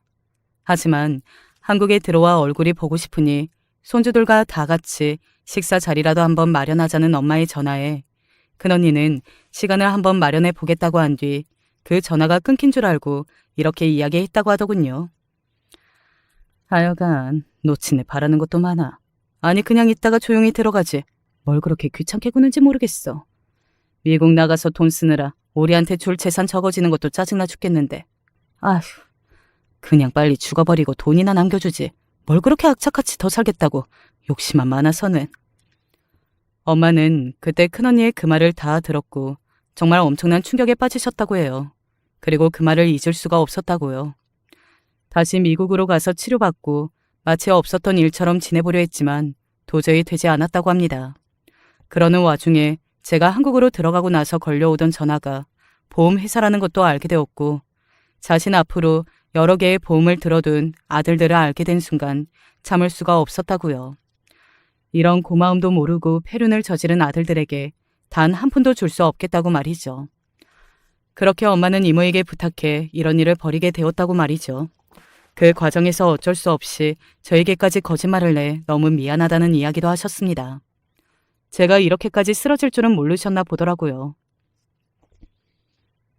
하지만 한국에 들어와 얼굴이 보고 싶으니 손주들과 다 같이 식사 자리라도 한번 마련하자는 엄마의 전화에 큰언니는 시간을 한번 마련해 보겠다고 한 뒤 그 전화가 끊긴 줄 알고 이렇게 이야기했다고 하더군요. 하여간 놓치네 바라는 것도 많아. 아니 그냥 있다가 조용히 들어가지. 뭘 그렇게 귀찮게 구는지 모르겠어. 미국 나가서 돈 쓰느라 우리한테 줄 재산 적어지는 것도 짜증나 죽겠는데. 아휴, 그냥 빨리 죽어버리고 돈이나 남겨주지. 뭘 그렇게 악착같이 더 살겠다고. 욕심만 많아서는. 엄마는 그때 큰언니의 그 말을 다 들었고 정말 엄청난 충격에 빠지셨다고 해요. 그리고 그 말을 잊을 수가 없었다고요. 다시 미국으로 가서 치료받고 마치 없었던 일처럼 지내보려 했지만 도저히 되지 않았다고 합니다. 그러는 와중에 제가 한국으로 들어가고 나서 걸려오던 전화가 보험회사라는 것도 알게 되었고 자신 앞으로 여러 개의 보험을 들어둔 아들들을 알게 된 순간 참을 수가 없었다고요. 이런 고마움도 모르고 폐륜을 저지른 아들들에게 단 한 푼도 줄 수 없겠다고 말이죠. 그렇게 엄마는 이모에게 부탁해 이런 일을 벌이게 되었다고 말이죠. 그 과정에서 어쩔 수 없이 저에게까지 거짓말을 내 너무 미안하다는 이야기도 하셨습니다. 제가 이렇게까지 쓰러질 줄은 모르셨나 보더라고요.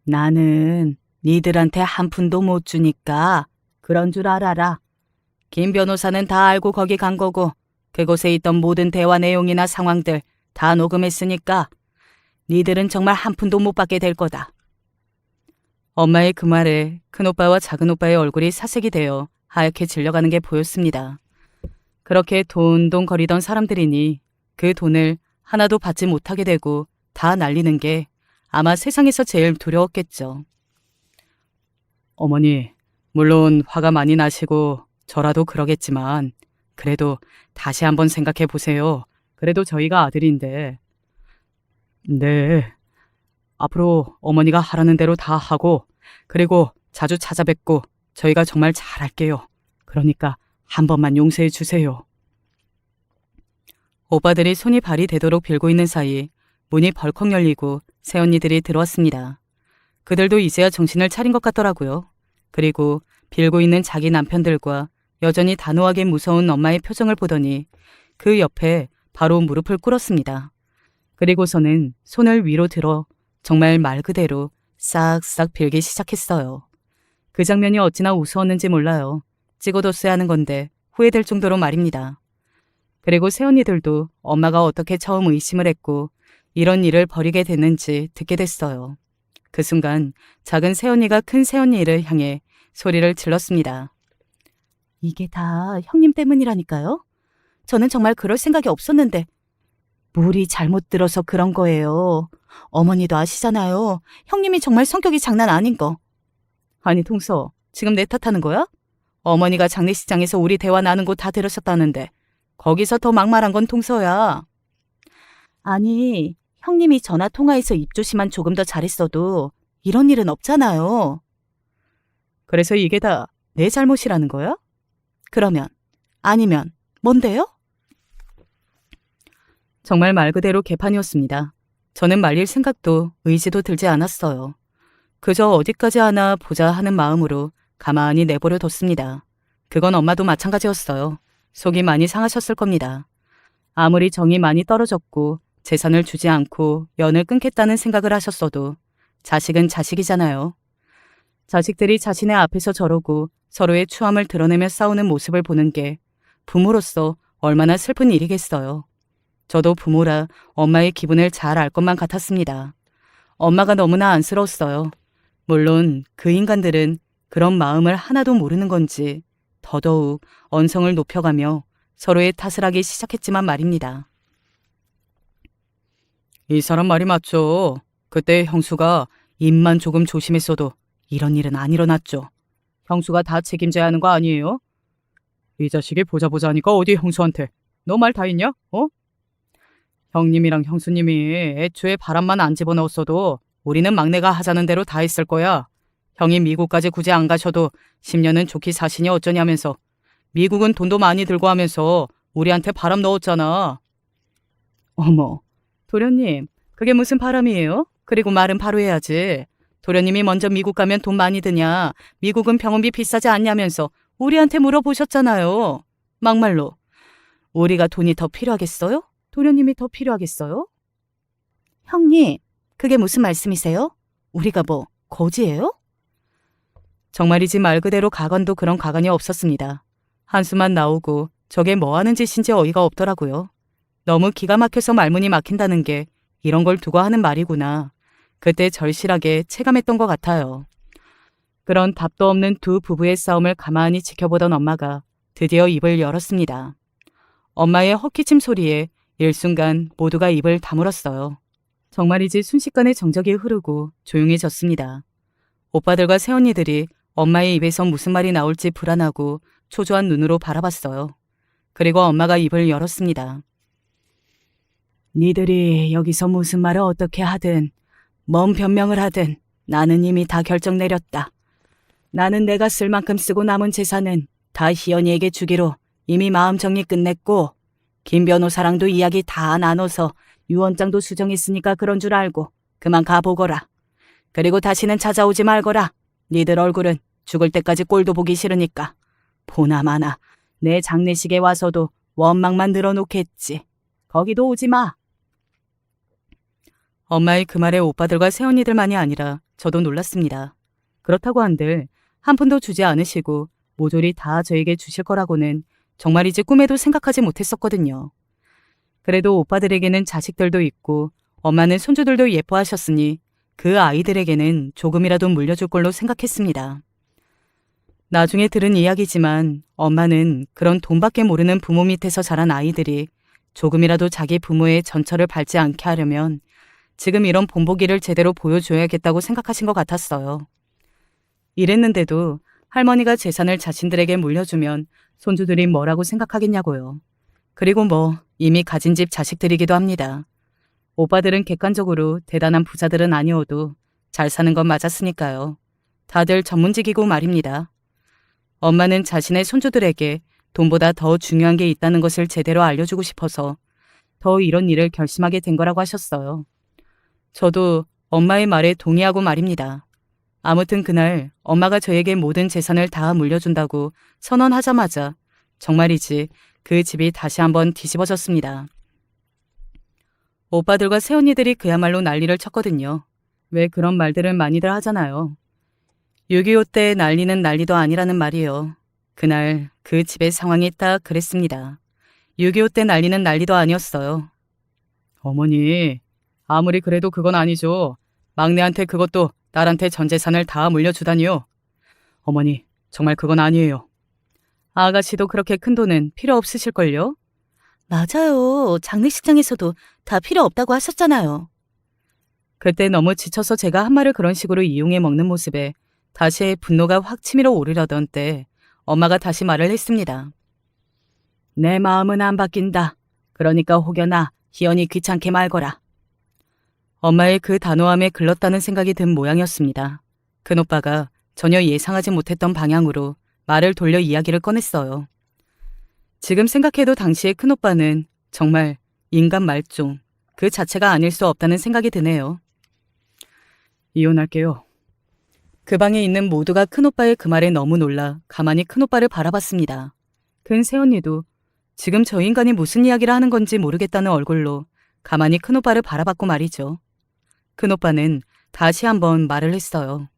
나는 니들한테 한 푼도 못 주니까 그런 줄 알아라. 김 변호사는 다 알고 거기 간 거고 그곳에 있던 모든 대화 내용이나 상황들 다 녹음했으니까 니들은 정말 한 푼도 못 받게 될 거다. 엄마의 그 말에 큰오빠와 작은오빠의 얼굴이 사색이 되어 하얗게 질려가는 게 보였습니다. 그렇게 돈돈거리던 사람들이니 그 돈을 하나도 받지 못하게 되고 다 날리는 게 아마 세상에서 제일 두려웠겠죠. 어머니, 물론 화가 많이 나시고 저라도 그러겠지만 그래도 다시 한번 생각해 보세요. 그래도 저희가 아들인데. 네. 앞으로 어머니가 하라는 대로 다 하고 그리고 자주 찾아뵙고 저희가 정말 잘할게요. 그러니까 한 번만 용서해 주세요. 오빠들이 손이 발이 되도록 빌고 있는 사이 문이 벌컥 열리고 새언니들이 들어왔습니다. 그들도 이제야 정신을 차린 것 같더라고요. 그리고 빌고 있는 자기 남편들과 여전히 단호하게 무서운 엄마의 표정을 보더니 그 옆에 바로 무릎을 꿇었습니다. 그리고서는 손을 위로 들어 정말 말 그대로 싹싹 빌기 시작했어요. 그 장면이 어찌나 우스웠는지 몰라요. 찍어뒀어야 하는 건데 후회될 정도로 말입니다. 그리고 새언니들도 엄마가 어떻게 처음 의심을 했고 이런 일을 벌이게 됐는지 듣게 됐어요. 그 순간 작은 새언니가 큰 새언니를 향해 소리를 질렀습니다. 이게 다 형님 때문이라니까요? 저는 정말 그럴 생각이 없었는데 물이 잘못 들어서 그런 거예요. 어머니도 아시잖아요. 형님이 정말 성격이 장난 아닌 거. 아니 동서, 지금 내 탓하는 거야? 어머니가 장례식장에서 우리 대화 나눈 거 다 들으셨다는데 거기서 더 막말한 건 동서야. 아니, 형님이 전화 통화해서 입조심만 조금 더 잘했어도 이런 일은 없잖아요. 그래서 이게 다 내 잘못이라는 거야? 그러면, 아니면 뭔데요? 정말 말 그대로 개판이었습니다. 저는 말릴 생각도 의지도 들지 않았어요. 그저 어디까지 하나 보자 하는 마음으로 가만히 내버려 뒀습니다. 그건 엄마도 마찬가지였어요. 속이 많이 상하셨을 겁니다. 아무리 정이 많이 떨어졌고 재산을 주지 않고 연을 끊겠다는 생각을 하셨어도 자식은 자식이잖아요. 자식들이 자신의 앞에서 저러고 서로의 추함을 드러내며 싸우는 모습을 보는 게 부모로서 얼마나 슬픈 일이겠어요. 저도 부모라 엄마의 기분을 잘 알 것만 같았습니다. 엄마가 너무나 안쓰러웠어요. 물론 그 인간들은 그런 마음을 하나도 모르는 건지 더더욱 언성을 높여가며 서로의 탓을 하기 시작했지만 말입니다. 이 사람 말이 맞죠. 그때 형수가 입만 조금 조심했어도 이런 일은 안 일어났죠. 형수가 다 책임져야 하는 거 아니에요? 이 자식이 보자 하니까 어디 형수한테 너 말 다 했냐? 형님이랑 형수님이 애초에 바람만 안 집어넣었어도 우리는 막내가 하자는 대로 다 했을 거야. 형이 미국까지 굳이 안 가셔도 10년은 좋게 사시니 어쩌냐면서. 미국은 돈도 많이 들고 하면서 우리한테 바람 넣었잖아. 어머, 도련님, 그게 무슨 바람이에요? 그리고 말은 바로 해야지. 도련님이 먼저 미국 가면 돈 많이 드냐, 미국은 병원비 비싸지 않냐면서 우리한테 물어보셨잖아요. 막말로. 우리가 돈이 더 필요하겠어요? 도련님이 더 필요하겠어요? 형님, 그게 무슨 말씀이세요? 우리가 뭐 거지예요? 정말이지 말 그대로 가관도 그런 가관이 없었습니다. 한숨만 나오고 저게 뭐 하는 짓인지 어이가 없더라고요. 너무 기가 막혀서 말문이 막힌다는 게 이런 걸 두고 하는 말이구나. 그때 절실하게 체감했던 것 같아요. 그런 답도 없는 두 부부의 싸움을 가만히 지켜보던 엄마가 드디어 입을 열었습니다. 엄마의 헛기침 소리에 일순간 모두가 입을 다물었어요. 정말이지 순식간에 정적이 흐르고 조용해졌습니다. 오빠들과 새언니들이 엄마의 입에서 무슨 말이 나올지 불안하고 초조한 눈으로 바라봤어요. 그리고 엄마가 입을 열었습니다. 니들이 여기서 무슨 말을 어떻게 하든 뭔 변명을 하든 나는 이미 다 결정 내렸다. 나는 내가 쓸 만큼 쓰고 남은 재산은 다 희연이에게 주기로 이미 마음 정리 끝냈고 김 변호사랑도 이야기 다 나눠서 유언장도 수정했으니까 그런 줄 알고 그만 가보거라. 그리고 다시는 찾아오지 말거라. 니들 얼굴은 죽을 때까지 꼴도 보기 싫으니까. 보나마나 내 장례식에 와서도 원망만 늘어놓겠지. 거기도 오지 마. 엄마의 그 말에 오빠들과 새언니들만이 아니라 저도 놀랐습니다. 그렇다고 한들 한 푼도 주지 않으시고 모조리 다 저에게 주실 거라고는 정말이지 꿈에도 생각하지 못했었거든요. 그래도 오빠들에게는 자식들도 있고 엄마는 손주들도 예뻐하셨으니 그 아이들에게는 조금이라도 물려줄 걸로 생각했습니다. 나중에 들은 이야기지만 엄마는 그런 돈밖에 모르는 부모 밑에서 자란 아이들이 조금이라도 자기 부모의 전철을 밟지 않게 하려면 지금 이런 본보기를 제대로 보여줘야겠다고 생각하신 것 같았어요. 이랬는데도 할머니가 재산을 자신들에게 물려주면 손주들이 뭐라고 생각하겠냐고요. 그리고 뭐 이미 가진 집 자식들이기도 합니다. 오빠들은 객관적으로 대단한 부자들은 아니어도 잘 사는 건 맞았으니까요. 다들 전문직이고 말입니다. 엄마는 자신의 손주들에게 돈보다 더 중요한 게 있다는 것을 제대로 알려주고 싶어서 더 이런 일을 결심하게 된 거라고 하셨어요. 저도 엄마의 말에 동의하고 말입니다. 아무튼 그날 엄마가 저에게 모든 재산을 다 물려준다고 선언하자마자 정말이지 그 집이 다시 한번 뒤집어졌습니다. 오빠들과 새언니들이 그야말로 난리를 쳤거든요. 왜 그런 말들을 많이들 하잖아요. 6.25 때 난리는 난리도 아니라는 말이에요. 그날 그 집의 상황이 딱 그랬습니다. 6.25 때 난리는 난리도 아니었어요. 어머니, 아무리 그래도 그건 아니죠. 막내한테 그것도 딸한테 전 재산을 다 물려주다니요. 어머니, 정말 그건 아니에요. 아가씨도 그렇게 큰 돈은 필요 없으실걸요? 맞아요. 장례식장에서도 다 필요 없다고 하셨잖아요. 그때 너무 지쳐서 제가 한 말을 그런 식으로 이용해 먹는 모습에 다시 분노가 확 치밀어 오르려던 때 엄마가 다시 말을 했습니다. 내 마음은 안 바뀐다. 그러니까 혹여나 희연이 귀찮게 말거라. 엄마의 그 단호함에 글렀다는 생각이 든 모양이었습니다. 큰오빠가 전혀 예상하지 못했던 방향으로 말을 돌려 이야기를 꺼냈어요. 지금 생각해도 당시의 큰오빠는 정말 인간 말종 그 자체가 아닐 수 없다는 생각이 드네요. 이혼할게요. 그 방에 있는 모두가 큰오빠의 그 말에 너무 놀라 가만히 큰오빠를 바라봤습니다. 큰 새언니도 지금 저 인간이 무슨 이야기를 하는 건지 모르겠다는 얼굴로 가만히 큰오빠를 바라봤고 말이죠. 큰오빠는 다시 한번 말을 했어요.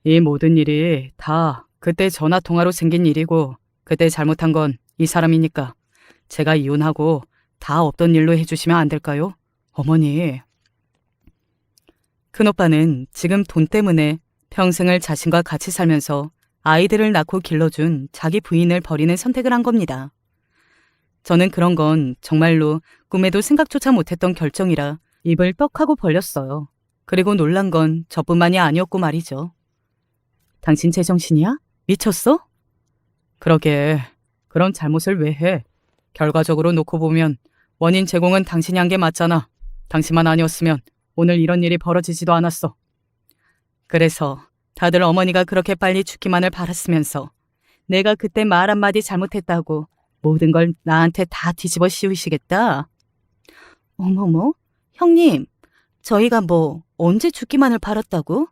이 모든 일이 다 그때 전화 통화로 생긴 일이고 그때 잘못한 건 이 사람이니까 제가 이혼하고 다 없던 일로 해주시면 안 될까요? 어머니. 큰오빠는 지금 돈 때문에 평생을 자신과 같이 살면서 아이들을 낳고 길러준 자기 부인을 버리는 선택을 한 겁니다. 저는 그런 건 정말로 꿈에도 생각조차 못했던 결정이라 입을 떡하고 벌렸어요. 그리고 놀란 건 저뿐만이 아니었고 말이죠. 당신 제정신이야? 미쳤어? 그러게, 그런 잘못을 왜 해? 결과적으로 놓고 보면 원인 제공은 당신이 한 게 맞잖아. 당신만 아니었으면 오늘 이런 일이 벌어지지도 않았어. 그래서 다들 어머니가 그렇게 빨리 죽기만을 바랐으면서 내가 그때 말 한마디 잘못했다고 모든 걸 나한테 다 뒤집어 씌우시겠다. 어머머, 형님, 저희가 뭐 언제 죽기만을 바랐다고?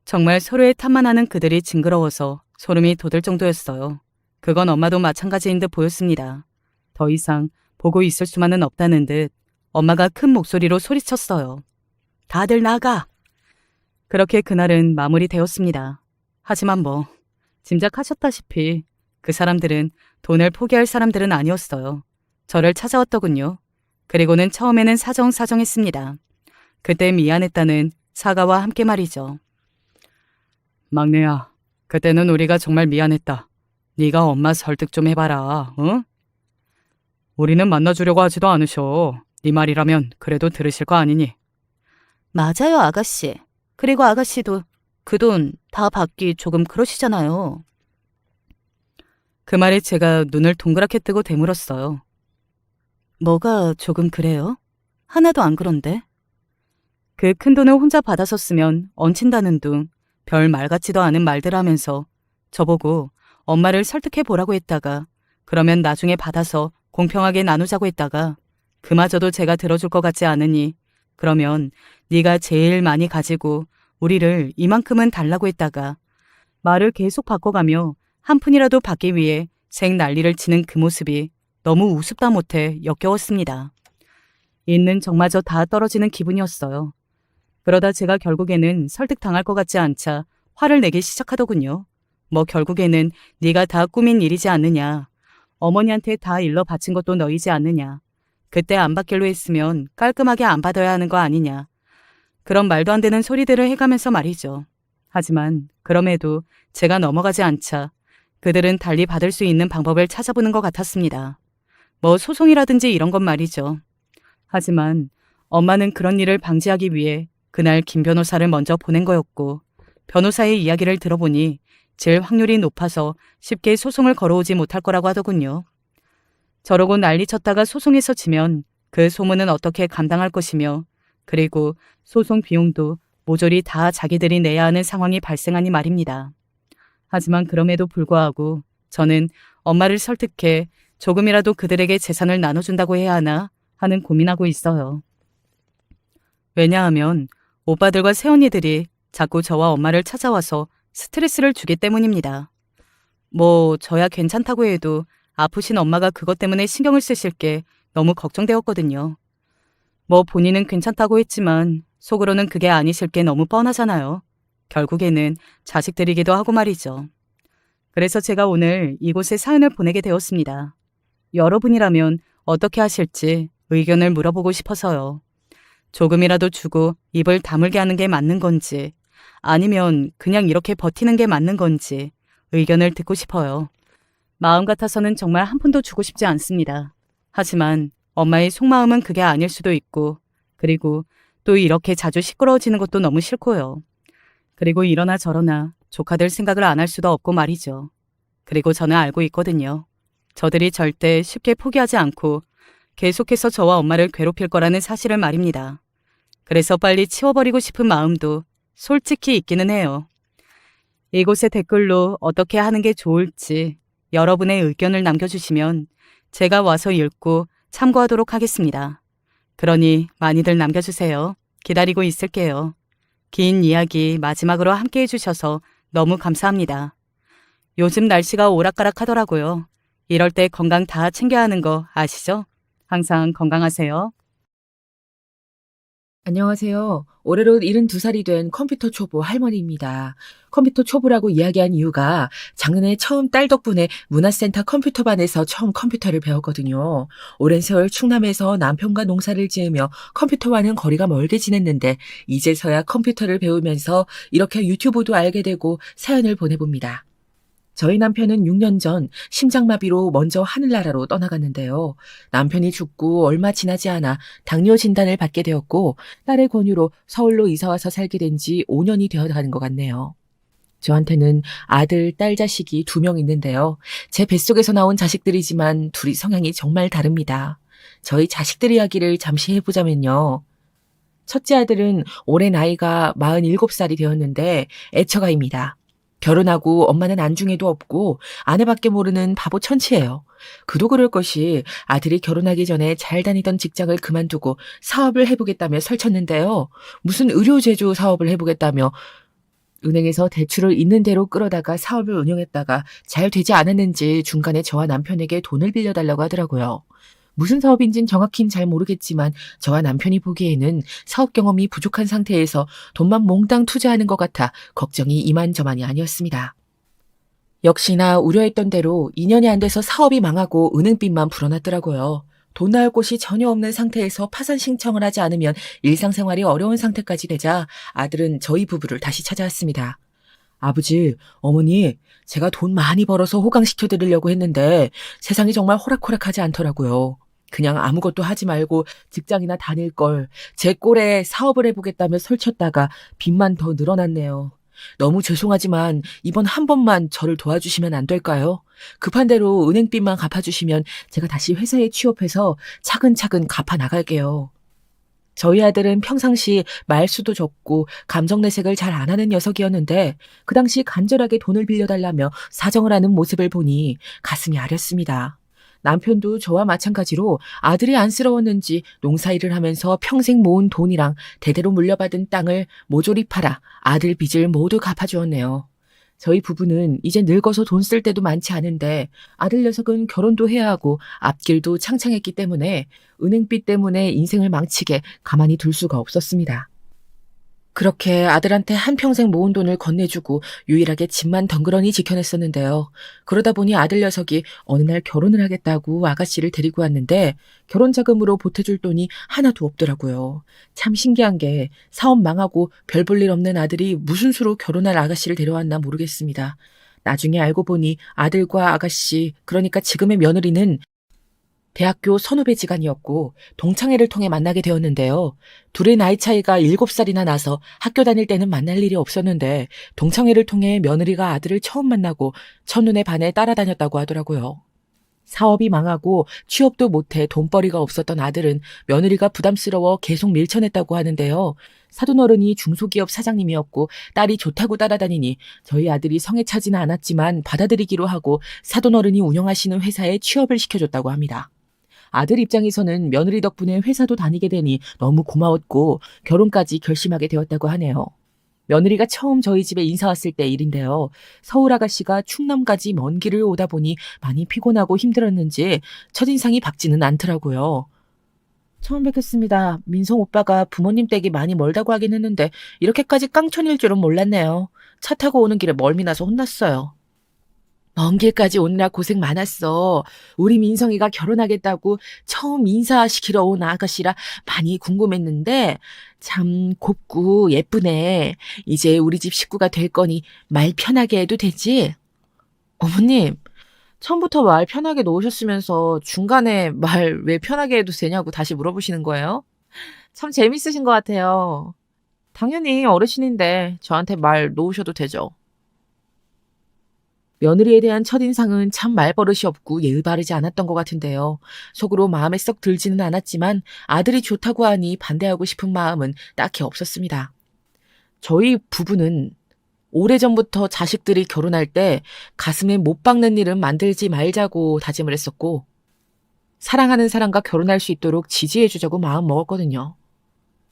정말 서로의 탓만 하는 그들이 징그러워서 소름이 돋을 정도였어요. 그건 엄마도 마찬가지인 듯 보였습니다. 더 이상 보고 있을 수만은 없다는 듯 엄마가 큰 목소리로 소리쳤어요. 다들 나가! 그렇게 그날은 마무리되었습니다. 하지만 뭐 짐작하셨다시피 그 사람들은 돈을 포기할 사람들은 아니었어요. 저를 찾아왔더군요. 그리고는 처음에는 사정했습니다. 그때 미안했다는 사과와 함께 말이죠. 막내야, 그때는 우리가 정말 미안했다. 네가 엄마 설득 좀 해봐라, 응? 우리는 만나주려고 하지도 않으셔. 네 말이라면 그래도 들으실 거 아니니? 맞아요, 아가씨. 그리고 아가씨도 그 돈 다 받기 조금 그러시잖아요. 그 말에 제가 눈을 동그랗게 뜨고 되물었어요. 뭐가 조금 그래요? 하나도 안 그런데. 그 큰 돈을 혼자 받아서 쓰면 얹힌다는 둥 별 말 같지도 않은 말들 하면서 저보고 엄마를 설득해 보라고 했다가 그러면 나중에 받아서 공평하게 나누자고 했다가 그마저도 제가 들어줄 것 같지 않으니 그러면 네가 제일 많이 가지고 우리를 이만큼은 달라고 했다가 말을 계속 바꿔가며 한 푼이라도 받기 위해 생 난리를 치는 그 모습이 너무 우습다 못해 역겨웠습니다. 있는 정마저 다 떨어지는 기분이었어요. 그러다 제가 결국에는 설득당할 것 같지 않자 화를 내기 시작하더군요. 뭐 결국에는 네가 다 꾸민 일이지 않느냐. 어머니한테 다 일러 바친 것도 너희지 않느냐. 그때 안 받길로 했으면 깔끔하게 안 받아야 하는 거 아니냐. 그런 말도 안 되는 소리들을 해가면서 말이죠. 하지만 그럼에도 제가 넘어가지 않자 그들은 달리 받을 수 있는 방법을 찾아보는 것 같았습니다. 뭐 소송이라든지 이런 건 말이죠. 하지만 엄마는 그런 일을 방지하기 위해 그날 김 변호사를 먼저 보낸 거였고 변호사의 이야기를 들어보니 제일 확률이 높아서 쉽게 소송을 걸어오지 못할 거라고 하더군요. 저러고 난리쳤다가 소송에서 지면 그 소문은 어떻게 감당할 것이며 그리고 소송 비용도 모조리 다 자기들이 내야 하는 상황이 발생하니 말입니다. 하지만 그럼에도 불구하고 저는 엄마를 설득해 조금이라도 그들에게 재산을 나눠준다고 해야 하나 하는 고민하고 있어요. 왜냐하면 오빠들과 새언니들이 자꾸 저와 엄마를 찾아와서 스트레스를 주기 때문입니다. 뭐 저야 괜찮다고 해도 아프신 엄마가 그것 때문에 신경을 쓰실 게 너무 걱정되었거든요. 뭐 본인은 괜찮다고 했지만 속으로는 그게 아니실 게 너무 뻔하잖아요. 결국에는 자식들이기도 하고 말이죠. 그래서 제가 오늘 이곳에 사연을 보내게 되었습니다. 여러분이라면 어떻게 하실지 의견을 물어보고 싶어서요. 조금이라도 주고 입을 다물게 하는 게 맞는 건지 아니면 그냥 이렇게 버티는 게 맞는 건지 의견을 듣고 싶어요. 마음 같아서는 정말 한 푼도 주고 싶지 않습니다. 하지만 엄마의 속마음은 그게 아닐 수도 있고, 그리고 또 이렇게 자주 시끄러워지는 것도 너무 싫고요. 그리고 이러나 저러나 조카들 생각을 안 할 수도 없고 말이죠. 그리고 저는 알고 있거든요. 저들이 절대 쉽게 포기하지 않고 계속해서 저와 엄마를 괴롭힐 거라는 사실을 말입니다. 그래서 빨리 치워버리고 싶은 마음도 솔직히 있기는 해요. 이곳에 댓글로 어떻게 하는 게 좋을지 여러분의 의견을 남겨주시면 제가 와서 읽고 참고하도록 하겠습니다. 그러니 많이들 남겨주세요. 기다리고 있을게요. 긴 이야기 마지막으로 함께 해주셔서 너무 감사합니다. 요즘 날씨가 오락가락 하더라고요. 이럴 때 건강 다 챙겨야 하는 거 아시죠? 항상 건강하세요. 안녕하세요. 올해로 72살이 된 컴퓨터 초보 할머니입니다. 컴퓨터 초보라고 이야기한 이유가 작년에 처음 딸 덕분에 문화센터 컴퓨터반에서 처음 컴퓨터를 배웠거든요. 오랜 세월 충남에서 남편과 농사를 지으며 컴퓨터와는 거리가 멀게 지냈는데 이제서야 컴퓨터를 배우면서 이렇게 유튜브도 알게 되고 사연을 보내봅니다. 저희 남편은 6년 전 심장마비로 먼저 하늘나라로 떠나갔는데요. 남편이 죽고 얼마 지나지 않아 당뇨 진단을 받게 되었고 딸의 권유로 서울로 이사와서 살게 된 지 5년이 되어가는 것 같네요. 저한테는 아들, 딸 자식이 2명 있는데요. 제 뱃속에서 나온 자식들이지만 둘이 성향이 정말 다릅니다. 저희 자식들 이야기를 잠시 해보자면요. 첫째 아들은 올해 나이가 47살이 되었는데 애처가입니다. 결혼하고 엄마는 안중에도 없고 아내밖에 모르는 바보 천치예요. 그도 그럴 것이 아들이 결혼하기 전에 잘 다니던 직장을 그만두고 사업을 해보겠다며 설쳤는데요. 무슨 의료제조 사업을 해보겠다며 은행에서 대출을 있는 대로 끌어다가 사업을 운영했다가 잘 되지 않았는지 중간에 저와 남편에게 돈을 빌려달라고 하더라고요. 무슨 사업인진 정확히는 잘 모르겠지만 저와 남편이 보기에는 사업 경험이 부족한 상태에서 돈만 몽땅 투자하는 것 같아 걱정이 이만저만이 아니었습니다. 역시나 우려했던 대로 2년이 안 돼서 사업이 망하고 은행빚만 불어났더라고요. 돈 나올 곳이 전혀 없는 상태에서 파산 신청을 하지 않으면 일상생활이 어려운 상태까지 되자 아들은 저희 부부를 다시 찾아왔습니다. 아버지, 어머니, 제가 돈 많이 벌어서 호강시켜 드리려고 했는데 세상이 정말 호락호락하지 않더라고요. 그냥 아무것도 하지 말고 직장이나 다닐 걸 제 꼴에 사업을 해보겠다며 설쳤다가 빚만 더 늘어났네요. 너무 죄송하지만 이번 한 번만 저를 도와주시면 안 될까요? 급한 대로 은행빚만 갚아주시면 제가 다시 회사에 취업해서 차근차근 갚아 나갈게요. 저희 아들은 평상시 말수도 적고 감정 내색을 잘 안 하는 녀석이었는데 그 당시 간절하게 돈을 빌려달라며 사정을 하는 모습을 보니 가슴이 아렸습니다. 남편도 저와 마찬가지로 아들이 안쓰러웠는지 농사일을 하면서 평생 모은 돈이랑 대대로 물려받은 땅을 모조리 팔아 아들 빚을 모두 갚아주었네요. 저희 부부는 이제 늙어서 돈 쓸 때도 많지 않은데 아들 녀석은 결혼도 해야 하고 앞길도 창창했기 때문에 은행빚 때문에 인생을 망치게 가만히 둘 수가 없었습니다. 그렇게 아들한테 한평생 모은 돈을 건네주고 유일하게 집만 덩그러니 지켜냈었는데요. 그러다 보니 아들 녀석이 어느 날 결혼을 하겠다고 아가씨를 데리고 왔는데 결혼 자금으로 보태줄 돈이 하나도 없더라고요. 참 신기한 게 사업 망하고 별 볼 일 없는 아들이 무슨 수로 결혼할 아가씨를 데려왔나 모르겠습니다. 나중에 알고 보니 아들과 아가씨, 그러니까 지금의 며느리는 대학교 선후배지간이었고 동창회를 통해 만나게 되었는데요. 둘의 나이 차이가 7살이나 나서 학교 다닐 때는 만날 일이 없었는데 동창회를 통해 며느리가 아들을 처음 만나고 첫눈에 반해 따라다녔다고 하더라고요. 사업이 망하고 취업도 못해 돈벌이가 없었던 아들은 며느리가 부담스러워 계속 밀쳐냈다고 하는데요. 사돈어른이 중소기업 사장님이었고 딸이 좋다고 따라다니니 저희 아들이 성에 차지는 않았지만 받아들이기로 하고 사돈어른이 운영하시는 회사에 취업을 시켜줬다고 합니다. 아들 입장에서는 며느리 덕분에 회사도 다니게 되니 너무 고마웠고 결혼까지 결심하게 되었다고 하네요. 며느리가 처음 저희 집에 인사 왔을 때 일인데요. 서울 아가씨가 충남까지 먼 길을 오다 보니 많이 피곤하고 힘들었는지 첫인상이 밝지는 않더라고요. 처음 뵙겠습니다. 민성 오빠가 부모님 댁이 많이 멀다고 하긴 했는데 이렇게까지 깡촌일 줄은 몰랐네요. 차 타고 오는 길에 멀미 나서 혼났어요. 먼 길까지 오느라 고생 많았어. 우리 민성이가 결혼하겠다고 처음 인사시키러 온 아가씨라 많이 궁금했는데 참 곱고 예쁘네. 이제 우리 집 식구가 될 거니 말 편하게 해도 되지? 어머님, 처음부터 말 편하게 놓으셨으면서 중간에 말 왜 편하게 해도 되냐고 다시 물어보시는 거예요? 참 재밌으신 것 같아요. 당연히 어르신인데 저한테 말 놓으셔도 되죠. 며느리에 대한 첫인상은 참 말버릇이 없고 예의 바르지 않았던 것 같은데요. 속으로 마음에 썩 들지는 않았지만 아들이 좋다고 하니 반대하고 싶은 마음은 딱히 없었습니다. 저희 부부는 오래전부터 자식들이 결혼할 때 가슴에 못 박는 일은 만들지 말자고 다짐을 했었고, 사랑하는 사람과 결혼할 수 있도록 지지해주자고 마음 먹었거든요.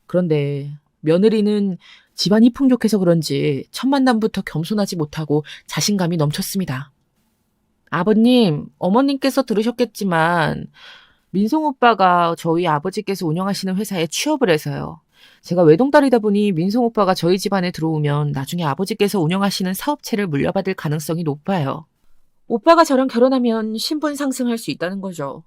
그런데 며느리는 집안이 풍족해서 그런지 첫 만남부터 겸손하지 못하고 자신감이 넘쳤습니다. 아버님, 어머님께서 들으셨겠지만 민송 오빠가 저희 아버지께서 운영하시는 회사에 취업을 해서요. 제가 외동딸이다 보니 민송 오빠가 저희 집안에 들어오면 나중에 아버지께서 운영하시는 사업체를 물려받을 가능성이 높아요. 오빠가 저랑 결혼하면 신분 상승할 수 있다는 거죠.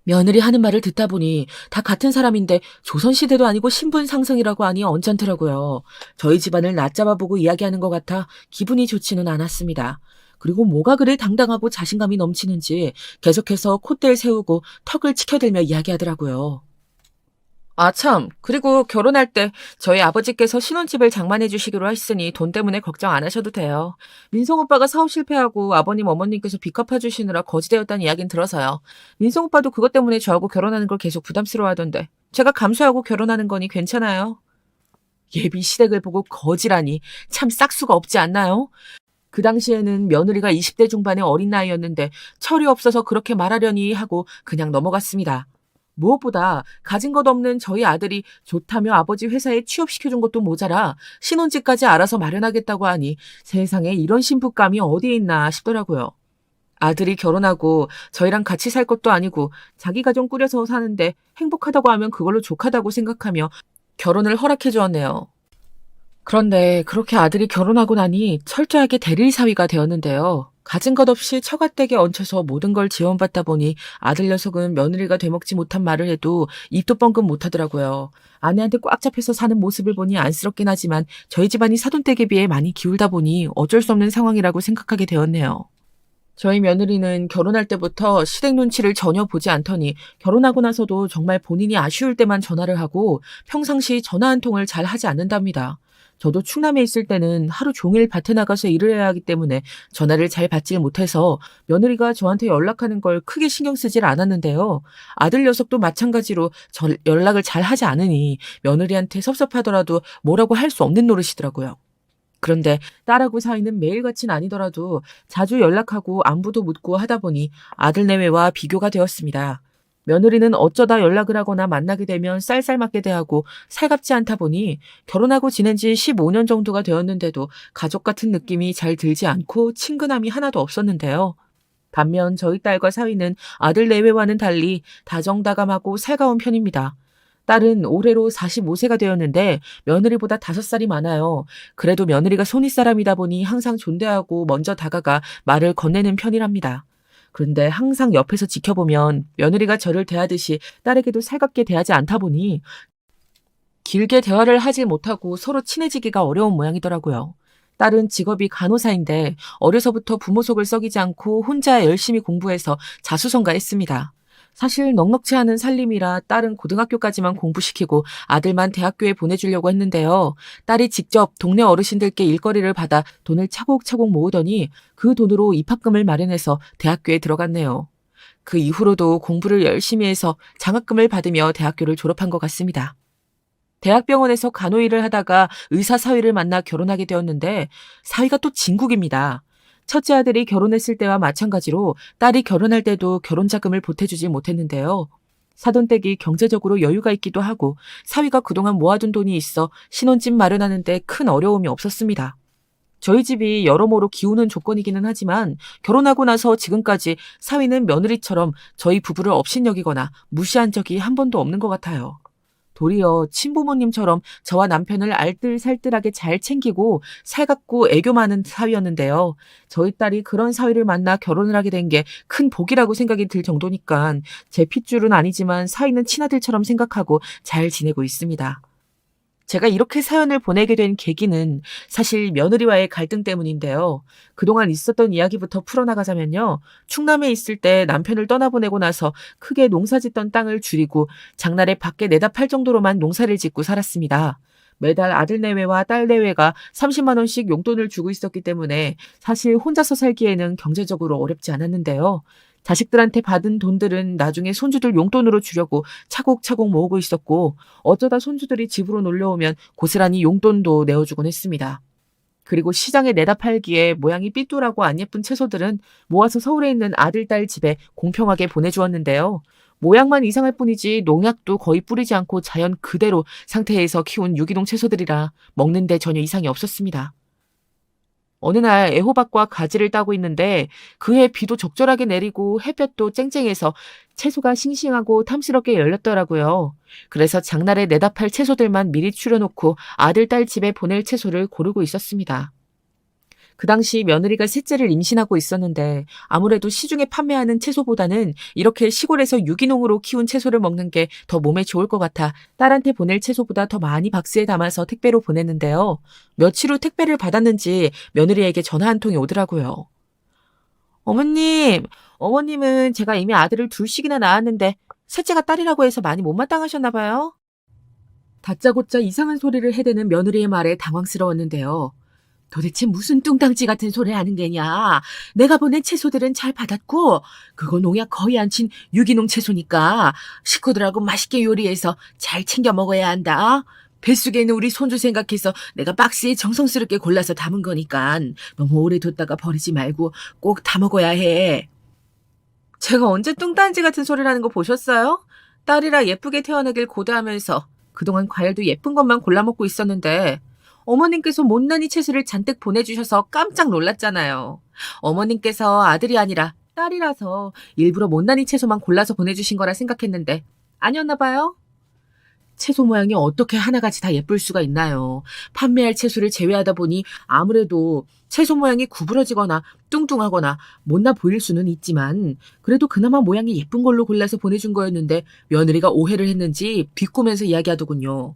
며느리 하는 말을 듣다 보니 다 같은 사람인데 조선시대도 아니고 신분 상승이라고 하니 언짢더라고요. 저희 집안을 낮잡아보고 이야기하는 것 같아 기분이 좋지는 않았습니다. 그리고 뭐가 그래 당당하고 자신감이 넘치는지 계속해서 콧대를 세우고 턱을 치켜들며 이야기하더라고요. 아, 참. 그리고 결혼할 때 저희 아버지께서 신혼집을 장만해 주시기로 하셨으니 돈 때문에 걱정 안 하셔도 돼요. 민성 오빠가 사업 실패하고 아버님, 어머님께서 빚 갚아주시느라 거지되었다는 이야기는 들어서요. 민성 오빠도 그것 때문에 저하고 결혼하는 걸 계속 부담스러워 하던데 제가 감수하고 결혼하는 거니 괜찮아요. 예비 시댁을 보고 거지라니 참 싹수가 없지 않나요? 그 당시에는 며느리가 20대 중반의 어린 나이였는데 철이 없어서 그렇게 말하려니 하고 그냥 넘어갔습니다. 무엇보다 가진 것 없는 저희 아들이 좋다며 아버지 회사에 취업시켜준 것도 모자라 신혼집까지 알아서 마련하겠다고 하니 세상에 이런 신부감이 어디에 있나 싶더라고요. 아들이 결혼하고 저희랑 같이 살 것도 아니고 자기 가정 꾸려서 사는데 행복하다고 하면 그걸로 족하다고 생각하며 결혼을 허락해 주었네요. 그런데 그렇게 아들이 결혼하고 나니 철저하게 대릴 사위가 되었는데요. 가진 것 없이 처갓댁에 얹혀서 모든 걸 지원받다 보니 아들 녀석은 며느리가 되먹지 못한 말을 해도 입도 뻥끗 못하더라고요. 아내한테 꽉 잡혀서 사는 모습을 보니 안쓰럽긴 하지만 저희 집안이 사돈댁에 비해 많이 기울다 보니 어쩔 수 없는 상황이라고 생각하게 되었네요. 저희 며느리는 결혼할 때부터 시댁 눈치를 전혀 보지 않더니 결혼하고 나서도 정말 본인이 아쉬울 때만 전화를 하고 평상시 전화 한 통을 잘 하지 않는답니다. 저도 충남에 있을 때는 하루 종일 밭에 나가서 일을 해야 하기 때문에 전화를 잘 받질 못해서 며느리가 저한테 연락하는 걸 크게 신경 쓰질 않았는데요. 아들 녀석도 마찬가지로 연락을 잘 하지 않으니 며느리한테 섭섭하더라도 뭐라고 할 수 없는 노릇이더라고요. 그런데 딸하고 사이는 매일같이는 아니더라도 자주 연락하고 안부도 묻고 하다 보니 아들 내외와 비교가 되었습니다. 며느리는 어쩌다 연락을 하거나 만나게 되면 쌀쌀맞게 대하고 살갑지 않다 보니 결혼하고 지낸 지 15년 정도가 되었는데도 가족 같은 느낌이 잘 들지 않고 친근함이 하나도 없었는데요. 반면 저희 딸과 사위는 아들 내외와는 달리 다정다감하고 살가운 편입니다. 딸은 올해로 45세가 되었는데 며느리보다 5살이 많아요. 그래도 며느리가 손윗사람이다 보니 항상 존대하고 먼저 다가가 말을 건네는 편이랍니다. 그런데 항상 옆에서 지켜보면 며느리가 저를 대하듯이 딸에게도 살갑게 대하지 않다 보니 길게 대화를 하지 못하고 서로 친해지기가 어려운 모양이더라고요. 딸은 직업이 간호사인데 어려서부터 부모 속을 썩이지 않고 혼자 열심히 공부해서 자수성가했습니다. 사실 넉넉지 않은 살림이라 딸은 고등학교까지만 공부시키고 아들만 대학교에 보내주려고 했는데요. 딸이 직접 동네 어르신들께 일거리를 받아 돈을 차곡차곡 모으더니 그 돈으로 입학금을 마련해서 대학교에 들어갔네요. 그 이후로도 공부를 열심히 해서 장학금을 받으며 대학교를 졸업한 것 같습니다. 대학병원에서 간호일을 하다가 의사 사위를 만나 결혼하게 되었는데 사위가 또 진국입니다. 첫째 아들이 결혼했을 때와 마찬가지로 딸이 결혼할 때도 결혼자금을 보태주지 못했는데요. 사돈댁이 경제적으로 여유가 있기도 하고 사위가 그동안 모아둔 돈이 있어 신혼집 마련하는 데 큰 어려움이 없었습니다. 저희 집이 여러모로 기우는 조건이기는 하지만 결혼하고 나서 지금까지 사위는 며느리처럼 저희 부부를 업신여기거나 무시한 적이 한 번도 없는 것 같아요. 도리어 친부모님처럼 저와 남편을 알뜰살뜰하게 잘 챙기고 살갑고 애교 많은 사위였는데요. 저희 딸이 그런 사위를 만나 결혼을 하게 된 게 큰 복이라고 생각이 들 정도니까 제 핏줄은 아니지만 사위는 친아들처럼 생각하고 잘 지내고 있습니다. 제가 이렇게 사연을 보내게 된 계기는 사실 며느리와의 갈등 때문인데요. 그동안 있었던 이야기부터 풀어나가자면요. 충남에 있을 때 남편을 떠나보내고 나서 크게 농사짓던 땅을 줄이고 장날에 밖에 내다 팔 정도로만 농사를 짓고 살았습니다. 매달 아들 내외와 딸 내외가 30만 원씩 용돈을 주고 있었기 때문에 사실 혼자서 살기에는 경제적으로 어렵지 않았는데요. 자식들한테 받은 돈들은 나중에 손주들 용돈으로 주려고 차곡차곡 모으고 있었고 어쩌다 손주들이 집으로 놀러오면 고스란히 용돈도 내어주곤 했습니다. 그리고 시장에 내다 팔기에 모양이 삐뚤하고 안 예쁜 채소들은 모아서 서울에 있는 아들, 딸 집에 공평하게 보내주었는데요. 모양만 이상할 뿐이지 농약도 거의 뿌리지 않고 자연 그대로 상태에서 키운 유기농 채소들이라 먹는데 전혀 이상이 없었습니다. 어느 날 애호박과 가지를 따고 있는데 그해 비도 적절하게 내리고 햇볕도 쨍쨍해서 채소가 싱싱하고 탐스럽게 열렸더라고요. 그래서 장날에 내다 팔 채소들만 미리 추려놓고 아들, 딸 집에 보낼 채소를 고르고 있었습니다. 그 당시 며느리가 셋째를 임신하고 있었는데 아무래도 시중에 판매하는 채소보다는 이렇게 시골에서 유기농으로 키운 채소를 먹는 게 더 몸에 좋을 것 같아 딸한테 보낼 채소보다 더 많이 박스에 담아서 택배로 보냈는데요. 며칠 후 택배를 받았는지 며느리에게 전화 한 통이 오더라고요. 어머님은 제가 이미 아들을 둘씩이나 낳았는데 셋째가 딸이라고 해서 많이 못마땅하셨나 봐요. 다짜고짜 이상한 소리를 해대는 며느리의 말에 당황스러웠는데요. 도대체 무슨 뚱땅지 같은 소리를 하는 게냐. 내가 보낸 채소들은 잘 받았고 그거 농약 거의 안 친 유기농 채소니까 식구들하고 맛있게 요리해서 잘 챙겨 먹어야 한다. 뱃속에 있는 우리 손주 생각해서 내가 박스에 정성스럽게 골라서 담은 거니까 너무 오래 뒀다가 버리지 말고 꼭 다 먹어야 해. 제가 언제 뚱딴지 같은 소리를 하는 거 보셨어요? 딸이라 예쁘게 태어나길 고대하면서 그동안 과일도 예쁜 것만 골라 먹고 있었는데 어머님께서 못난이 채소를 잔뜩 보내주셔서 깜짝 놀랐잖아요. 어머님께서 아들이 아니라 딸이라서 일부러 못난이 채소만 골라서 보내주신 거라 생각했는데 아니었나 봐요? 채소 모양이 어떻게 하나같이 다 예쁠 수가 있나요? 판매할 채소를 제외하다 보니 아무래도 채소 모양이 구부러지거나 뚱뚱하거나 못나 보일 수는 있지만 그래도 그나마 모양이 예쁜 걸로 골라서 보내준 거였는데 며느리가 오해를 했는지 비꼬면서 이야기하더군요.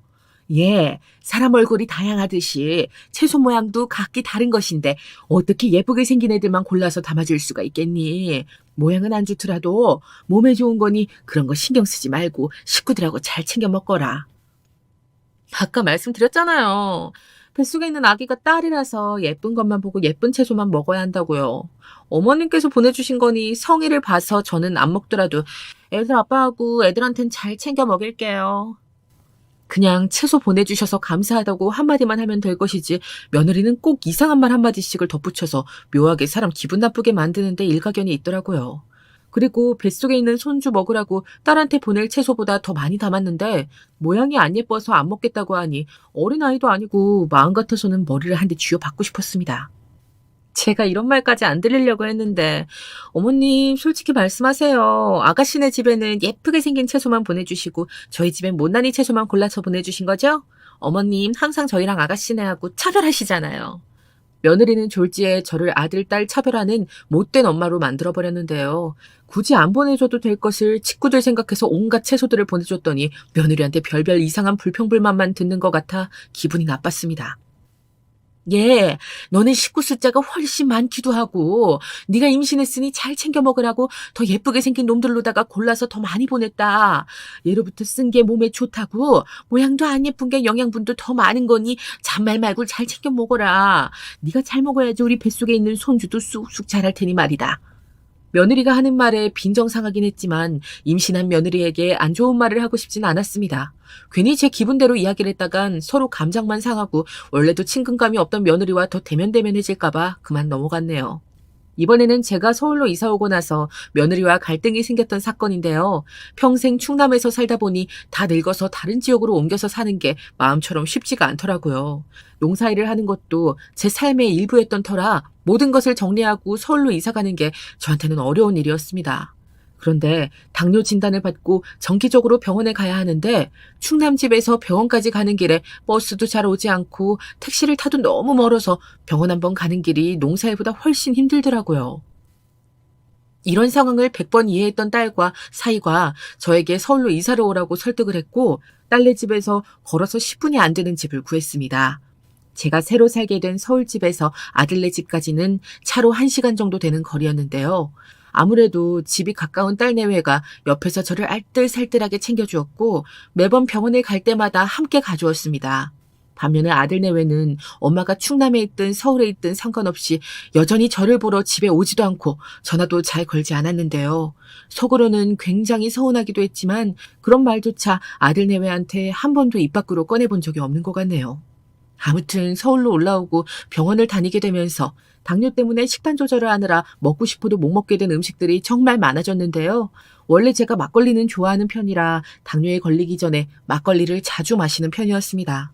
예, 사람 얼굴이 다양하듯이 채소 모양도 각기 다른 것인데 어떻게 예쁘게 생긴 애들만 골라서 담아줄 수가 있겠니? 모양은 안 좋더라도 몸에 좋은 거니 그런 거 신경 쓰지 말고 식구들하고 잘 챙겨 먹거라. 아까 말씀드렸잖아요. 뱃속에 있는 아기가 딸이라서 예쁜 것만 보고 예쁜 채소만 먹어야 한다고요. 어머님께서 보내주신 거니 성의를 봐서 저는 안 먹더라도 애들 아빠하고 애들한텐 잘 챙겨 먹일게요. 그냥 채소 보내주셔서 감사하다고 한마디만 하면 될 것이지 며느리는 꼭 이상한 말 한마디씩을 덧붙여서 묘하게 사람 기분 나쁘게 만드는데 일가견이 있더라고요. 그리고 뱃속에 있는 손주 먹으라고 딸한테 보낼 채소보다 더 많이 담았는데 모양이 안 예뻐서 안 먹겠다고 하니 어린아이도 아니고 마음 같아서는 머리를 한 대 쥐어박고 싶었습니다. 제가 이런 말까지 안 들리려고 했는데 어머님 솔직히 말씀하세요. 아가씨네 집에는 예쁘게 생긴 채소만 보내주시고 저희 집엔 못난이 채소만 골라서 보내주신 거죠? 어머님 항상 저희랑 아가씨네하고 차별하시잖아요. 며느리는 졸지에 저를 아들, 딸 차별하는 못된 엄마로 만들어버렸는데요. 굳이 안 보내줘도 될 것을 식구들 생각해서 온갖 채소들을 보내줬더니 며느리한테 별별 이상한 불평불만만 듣는 것 같아 기분이 나빴습니다. 예, 너네 식구 숫자가 훨씬 많기도 하고 네가 임신했으니 잘 챙겨 먹으라고 더 예쁘게 생긴 놈들로다가 골라서 더 많이 보냈다. 예로부터 쓴 게 몸에 좋다고 모양도 안 예쁜 게 영양분도 더 많은 거니 잔말 말고 잘 챙겨 먹어라. 네가 잘 먹어야지 우리 뱃속에 있는 손주도 쑥쑥 자랄 테니 말이다. 며느리가 하는 말에 빈정상하긴 했지만 임신한 며느리에게 안 좋은 말을 하고 싶진 않았습니다. 괜히 제 기분대로 이야기를 했다간 서로 감정만 상하고 원래도 친근감이 없던 며느리와 더 대면대면해질까봐 그만 넘어갔네요. 이번에는 제가 서울로 이사 오고 나서 며느리와 갈등이 생겼던 사건인데요. 평생 충남에서 살다 보니 다 늙어서 다른 지역으로 옮겨서 사는 게 마음처럼 쉽지가 않더라고요. 농사일을 하는 것도 제 삶의 일부였던 터라 모든 것을 정리하고 서울로 이사 가는 게 저한테는 어려운 일이었습니다. 그런데 당뇨 진단을 받고 정기적으로 병원에 가야 하는데 충남집에서 병원까지 가는 길에 버스도 잘 오지 않고 택시를 타도 너무 멀어서 병원 한번 가는 길이 농사일보다 훨씬 힘들더라고요. 이런 상황을 100번 이해했던 딸과 사이가 저에게 서울로 이사를 오라고 설득을 했고 딸네 집에서 걸어서 10분이 안 되는 집을 구했습니다. 제가 새로 살게 된 서울집에서 아들네 집까지는 차로 1시간 정도 되는 거리였는데요. 아무래도 집이 가까운 딸내외가 옆에서 저를 알뜰살뜰하게 챙겨주었고 매번 병원에 갈 때마다 함께 가주었습니다. 반면에 아들내외는 엄마가 충남에 있든 서울에 있든 상관없이 여전히 저를 보러 집에 오지도 않고 전화도 잘 걸지 않았는데요. 속으로는 굉장히 서운하기도 했지만 그런 말조차 아들내외한테 한 번도 입 밖으로 꺼내본 적이 없는 것 같네요. 아무튼 서울로 올라오고 병원을 다니게 되면서 당뇨 때문에 식단 조절을 하느라 먹고 싶어도 못 먹게 된 음식들이 정말 많아졌는데요. 원래 제가 막걸리는 좋아하는 편이라 당뇨에 걸리기 전에 막걸리를 자주 마시는 편이었습니다.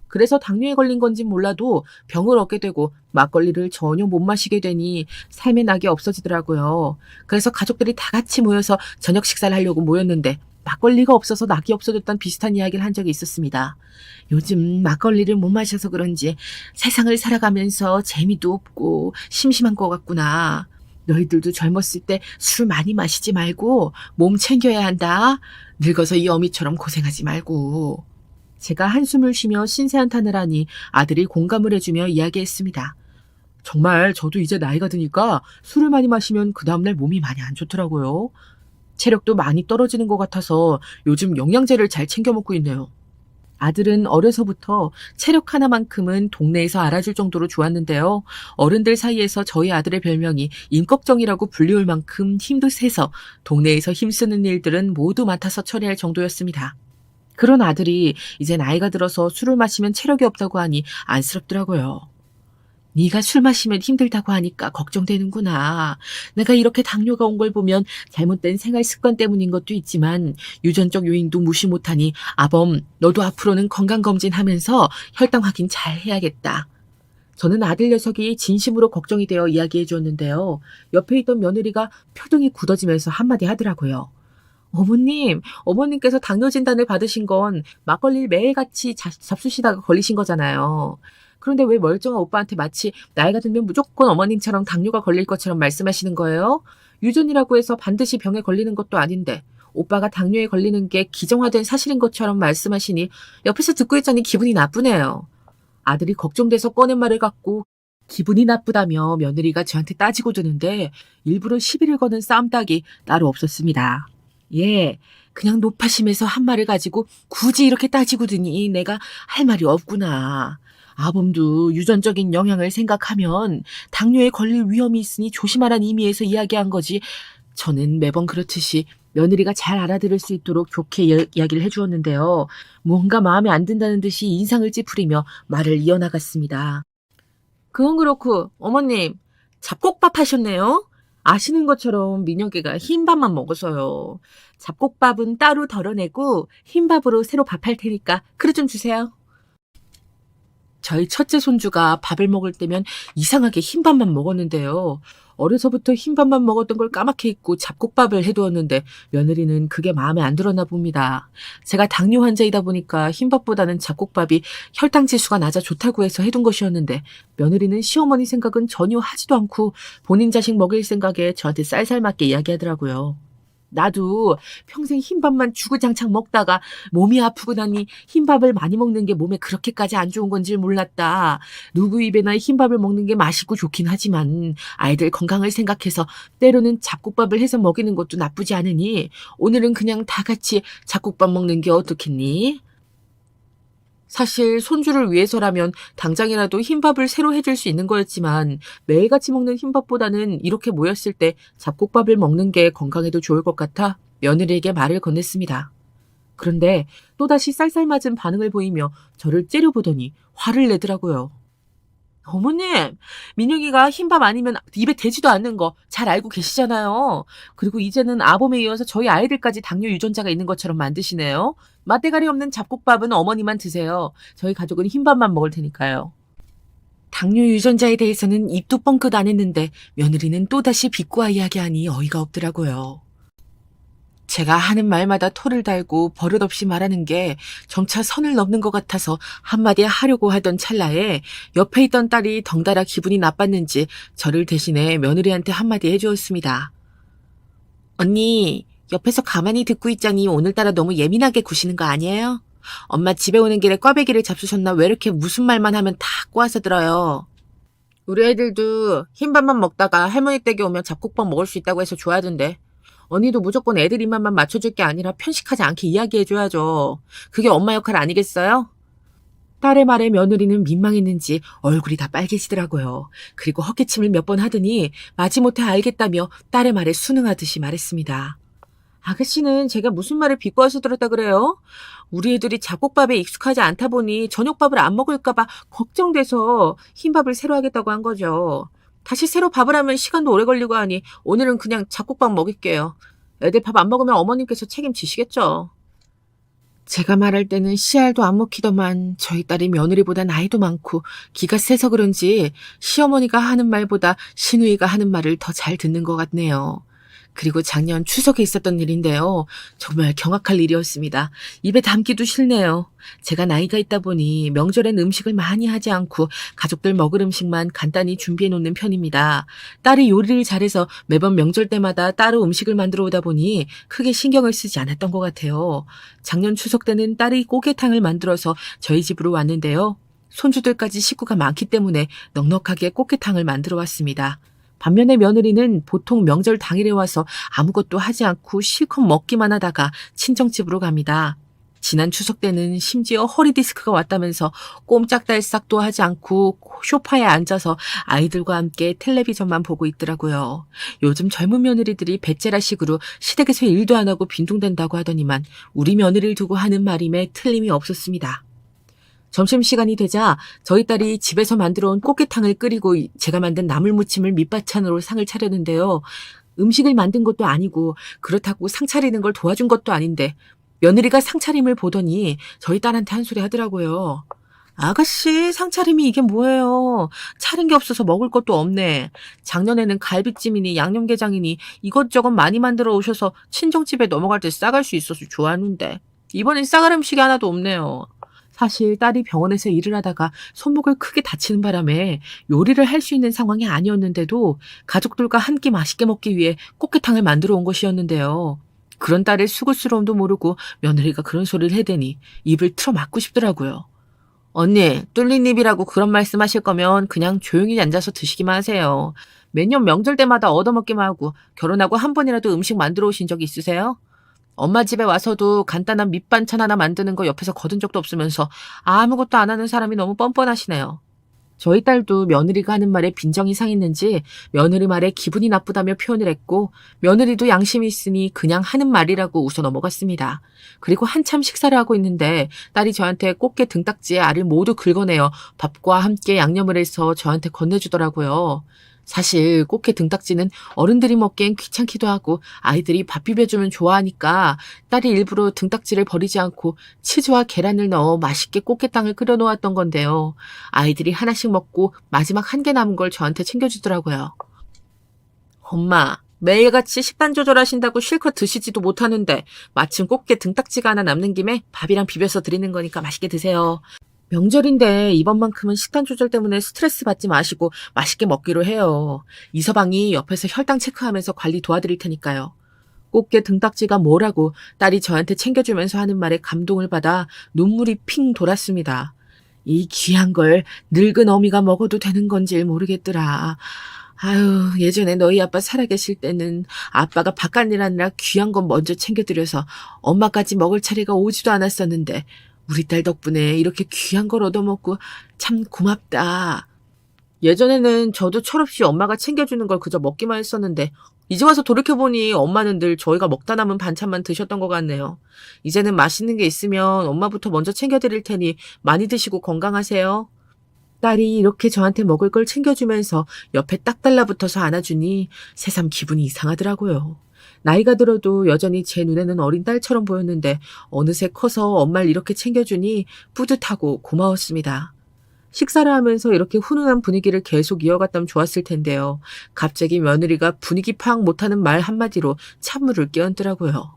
그래서 당뇨에 걸린 건진 몰라도 병을 얻게 되고 막걸리를 전혀 못 마시게 되니 삶의 낙이 없어지더라고요. 그래서 가족들이 다 같이 모여서 저녁 식사를 하려고 모였는데 막걸리가 없어서 낙이 없어졌다는 비슷한 이야기를 한 적이 있었습니다. 요즘 막걸리를 못 마셔서 그런지 세상을 살아가면서 재미도 없고 심심한 것 같구나. 너희들도 젊었을 때 술 많이 마시지 말고 몸 챙겨야 한다. 늙어서 이 어미처럼 고생하지 말고. 제가 한숨을 쉬며 신세한탄을 하니 아들이 공감을 해주며 이야기했습니다. 정말 저도 이제 나이가 드니까 술을 많이 마시면 그 다음날 몸이 많이 안 좋더라고요. 체력도 많이 떨어지는 것 같아서 요즘 영양제를 잘 챙겨 먹고 있네요. 아들은 어려서부터 체력 하나만큼은 동네에서 알아줄 정도로 좋았는데요. 어른들 사이에서 저희 아들의 별명이 임꺽정이라고 불리울 만큼 힘도 세서 동네에서 힘쓰는 일들은 모두 맡아서 처리할 정도였습니다. 그런 아들이 이제 나이가 들어서 술을 마시면 체력이 없다고 하니 안쓰럽더라고요. 네가 술 마시면 힘들다고 하니까 걱정되는구나. 내가 이렇게 당뇨가 온 걸 보면 잘못된 생활 습관 때문인 것도 있지만 유전적 요인도 무시 못하니 아범 너도 앞으로는 건강검진하면서 혈당 확인 잘 해야겠다. 저는 아들 녀석이 진심으로 걱정이 되어 이야기해 주었는데요. 옆에 있던 며느리가 표정이 굳어지면서 한마디 하더라고요. 어머님께서 당뇨 진단을 받으신 건 막걸리를 매일같이 잡수시다가 걸리신 거잖아요. 그런데 왜 멀쩡한 오빠한테 마치 나이가 들면 무조건 어머님처럼 당뇨가 걸릴 것처럼 말씀하시는 거예요? 유전이라고 해서 반드시 병에 걸리는 것도 아닌데 오빠가 당뇨에 걸리는 게 기정화된 사실인 것처럼 말씀하시니 옆에서 듣고 있자니 기분이 나쁘네요. 아들이 걱정돼서 꺼낸 말을 갖고 기분이 나쁘다며 며느리가 저한테 따지고 드는데 일부러 시비를 거는 싸움닭이 따로 없었습니다. 예, 그냥 노파심에서 한 말을 가지고 굳이 이렇게 따지고 드니 내가 할 말이 없구나. 아범도 유전적인 영향을 생각하면 당뇨에 걸릴 위험이 있으니 조심하라는 의미에서 이야기한 거지. 저는 매번 그렇듯이 며느리가 잘 알아들을 수 있도록 좋게 이야기를 해주었는데요. 뭔가 마음에 안 든다는 듯이 인상을 찌푸리며 말을 이어나갔습니다. 그건 그렇고 어머님 잡곡밥 하셨네요. 아시는 것처럼 민혁이가 흰밥만 먹어서요. 잡곡밥은 따로 덜어내고 흰밥으로 새로 밥할 테니까 그릇 좀 주세요. 저희 첫째 손주가 밥을 먹을 때면 이상하게 흰밥만 먹었는데요. 어려서부터 흰밥만 먹었던 걸 까맣게 잊고 잡곡밥을 해두었는데 며느리는 그게 마음에 안 들었나 봅니다. 제가 당뇨 환자이다 보니까 흰밥보다는 잡곡밥이 혈당 지수가 낮아 좋다고 해서 해둔 것이었는데 며느리는 시어머니 생각은 전혀 하지도 않고 본인 자식 먹일 생각에 저한테 쌀쌀맞게 이야기하더라고요. 나도 평생 흰밥만 주구장창 먹다가 몸이 아프고 나니 흰밥을 많이 먹는 게 몸에 그렇게까지 안 좋은 건지 몰랐다. 누구 입에나 흰밥을 먹는 게 맛있고 좋긴 하지만 아이들 건강을 생각해서 때로는 잡곡밥을 해서 먹이는 것도 나쁘지 않으니 오늘은 그냥 다 같이 잡곡밥 먹는 게 어떻겠니? 사실 손주를 위해서라면 당장이라도 흰밥을 새로 해줄 수 있는 거였지만 매일같이 먹는 흰밥보다는 이렇게 모였을 때 잡곡밥을 먹는 게 건강에도 좋을 것 같아 며느리에게 말을 건넸습니다. 그런데 또다시 쌀쌀맞은 반응을 보이며 저를 째려보더니 화를 내더라고요. 어머님, 민혁이가 흰밥 아니면 입에 대지도 않는 거 잘 알고 계시잖아요. 그리고 이제는 아범에 이어서 저희 아이들까지 당뇨 유전자가 있는 것처럼 만드시네요. 맛대가리 없는 잡곡밥은 어머니만 드세요. 저희 가족은 흰밥만 먹을 테니까요. 당뇨 유전자에 대해서는 입도 뻥끗 안 했는데 며느리는 또다시 비꼬아 이야기하니 어이가 없더라고요. 제가 하는 말마다 토를 달고 버릇없이 말하는 게 점차 선을 넘는 것 같아서 한마디 하려고 하던 찰나에 옆에 있던 딸이 덩달아 기분이 나빴는지 저를 대신해 며느리한테 한마디 해주었습니다. 언니, 옆에서 가만히 듣고 있자니 오늘따라 너무 예민하게 구시는 거 아니에요? 엄마 집에 오는 길에 꽈배기를 잡수셨나 왜 이렇게 무슨 말만 하면 다 꼬아서 들어요. 우리 애들도 흰밥만 먹다가 할머니 댁에 오면 잡곡밥 먹을 수 있다고 해서 좋아하던데. 언니도 무조건 애들 입맛만 맞춰줄 게 아니라 편식하지 않게 이야기해줘야죠. 그게 엄마 역할 아니겠어요? 딸의 말에 며느리는 민망했는지 얼굴이 다 빨개지더라고요. 그리고 헛기침을 몇 번 하더니 마지못해 알겠다며 딸의 말에 순응하듯이 말했습니다. 아가씨는 제가 무슨 말을 비꼬아서 들었다 그래요? 우리 애들이 잡곡밥에 익숙하지 않다 보니 저녁밥을 안 먹을까봐 걱정돼서 흰밥을 새로 하겠다고 한 거죠. 다시 새로 밥을 하면 시간도 오래 걸리고 하니 오늘은 그냥 잡곡밥 먹을게요. 애들 밥 안 먹으면 어머님께서 책임지시겠죠. 제가 말할 때는 씨알도 안 먹히더만 저희 딸이 며느리보다 나이도 많고 기가 세서 그런지 시어머니가 하는 말보다 시누이가 하는 말을 더 잘 듣는 것 같네요. 그리고 작년 추석에 있었던 일인데요. 정말 경악할 일이었습니다. 입에 담기도 싫네요. 제가 나이가 있다 보니 명절엔 음식을 많이 하지 않고 가족들 먹을 음식만 간단히 준비해 놓는 편입니다. 딸이 요리를 잘해서 매번 명절 때마다 따로 음식을 만들어 오다 보니 크게 신경을 쓰지 않았던 것 같아요. 작년 추석 때는 딸이 꽃게탕을 만들어서 저희 집으로 왔는데요. 손주들까지 식구가 많기 때문에 넉넉하게 꽃게탕을 만들어 왔습니다. 반면에 며느리는 보통 명절 당일에 와서 아무것도 하지 않고 실컷 먹기만 하다가 친정집으로 갑니다. 지난 추석 때는 심지어 허리디스크가 왔다면서 꼼짝달싹도 하지 않고 소파에 앉아서 아이들과 함께 텔레비전만 보고 있더라고요. 요즘 젊은 며느리들이 배째라식으로 시댁에서 일도 안 하고 빈둥댄다고 하더니만 우리 며느리를 두고 하는 말임에 틀림이 없었습니다. 점심시간이 되자 저희 딸이 집에서 만들어 온 꽃게탕을 끓이고 제가 만든 나물무침을 밑반찬으로 상을 차렸는데요. 음식을 만든 것도 아니고 그렇다고 상 차리는 걸 도와준 것도 아닌데 며느리가 상 차림을 보더니 저희 딸한테 한 소리 하더라고요. 아가씨, 상 차림이 이게 뭐예요? 차린 게 없어서 먹을 것도 없네. 작년에는 갈비찜이니 양념게장이니 이것저것 많이 만들어 오셔서 친정집에 넘어갈 때 싸갈 수 있어서 좋았는데 이번엔 싸갈 음식이 하나도 없네요. 사실 딸이 병원에서 일을 하다가 손목을 크게 다치는 바람에 요리를 할 수 있는 상황이 아니었는데도 가족들과 한 끼 맛있게 먹기 위해 꽃게탕을 만들어 온 것이었는데요. 그런 딸의 수고스러움도 모르고 며느리가 그런 소리를 해대니 입을 틀어막고 싶더라고요. 언니, 뚫린 입이라고 그런 말씀하실 거면 그냥 조용히 앉아서 드시기만 하세요. 매년 명절 때마다 얻어먹기만 하고 결혼하고 한 번이라도 음식 만들어 오신 적 있으세요? 엄마 집에 와서도 간단한 밑반찬 하나 만드는 거 옆에서 거둔 적도 없으면서 아무것도 안 하는 사람이 너무 뻔뻔하시네요. 저희 딸도 며느리가 하는 말에 빈정이 상했는지 며느리 말에 기분이 나쁘다며 표현을 했고 며느리도 양심이 있으니 그냥 하는 말이라고 웃어 넘어갔습니다. 그리고 한참 식사를 하고 있는데 딸이 저한테 꽃게 등딱지에 알을 모두 긁어내어 밥과 함께 양념을 해서 저한테 건네주더라고요. 사실 꽃게 등딱지는 어른들이 먹기엔 귀찮기도 하고 아이들이 밥 비벼주면 좋아하니까 딸이 일부러 등딱지를 버리지 않고 치즈와 계란을 넣어 맛있게 꽃게탕을 끓여 놓았던 건데요. 아이들이 하나씩 먹고 마지막 한 개 남은 걸 저한테 챙겨주더라고요. 엄마, 매일같이 식단 조절하신다고 실컷 드시지도 못하는데 마침 꽃게 등딱지가 하나 남는 김에 밥이랑 비벼서 드리는 거니까 맛있게 드세요. 명절인데 이번만큼은 식단 조절 때문에 스트레스 받지 마시고 맛있게 먹기로 해요. 이서방이 옆에서 혈당 체크하면서 관리 도와드릴 테니까요. 꽃게 등딱지가 뭐라고 딸이 저한테 챙겨주면서 하는 말에 감동을 받아 눈물이 핑 돌았습니다. 이 귀한 걸 늙은 어미가 먹어도 되는 건지 모르겠더라. 아유, 예전에 너희 아빠 살아계실 때는 아빠가 바깥일 하느라 귀한 건 먼저 챙겨드려서 엄마까지 먹을 차례가 오지도 않았었는데 우리 딸 덕분에 이렇게 귀한 걸 얻어먹고 참 고맙다. 예전에는 저도 철없이 엄마가 챙겨주는 걸 그저 먹기만 했었는데 이제 와서 돌이켜보니 엄마는 늘 저희가 먹다 남은 반찬만 드셨던 것 같네요. 이제는 맛있는 게 있으면 엄마부터 먼저 챙겨드릴 테니 많이 드시고 건강하세요. 딸이 이렇게 저한테 먹을 걸 챙겨주면서 옆에 딱 달라붙어서 안아주니 새삼 기분이 이상하더라고요. 나이가 들어도 여전히 제 눈에는 어린 딸처럼 보였는데 어느새 커서 엄마를 이렇게 챙겨주니 뿌듯하고 고마웠습니다. 식사를 하면서 이렇게 훈훈한 분위기를 계속 이어갔다면 좋았을 텐데요. 갑자기 며느리가 분위기 파악 못하는 말 한마디로 찬물을 끼얹더라고요.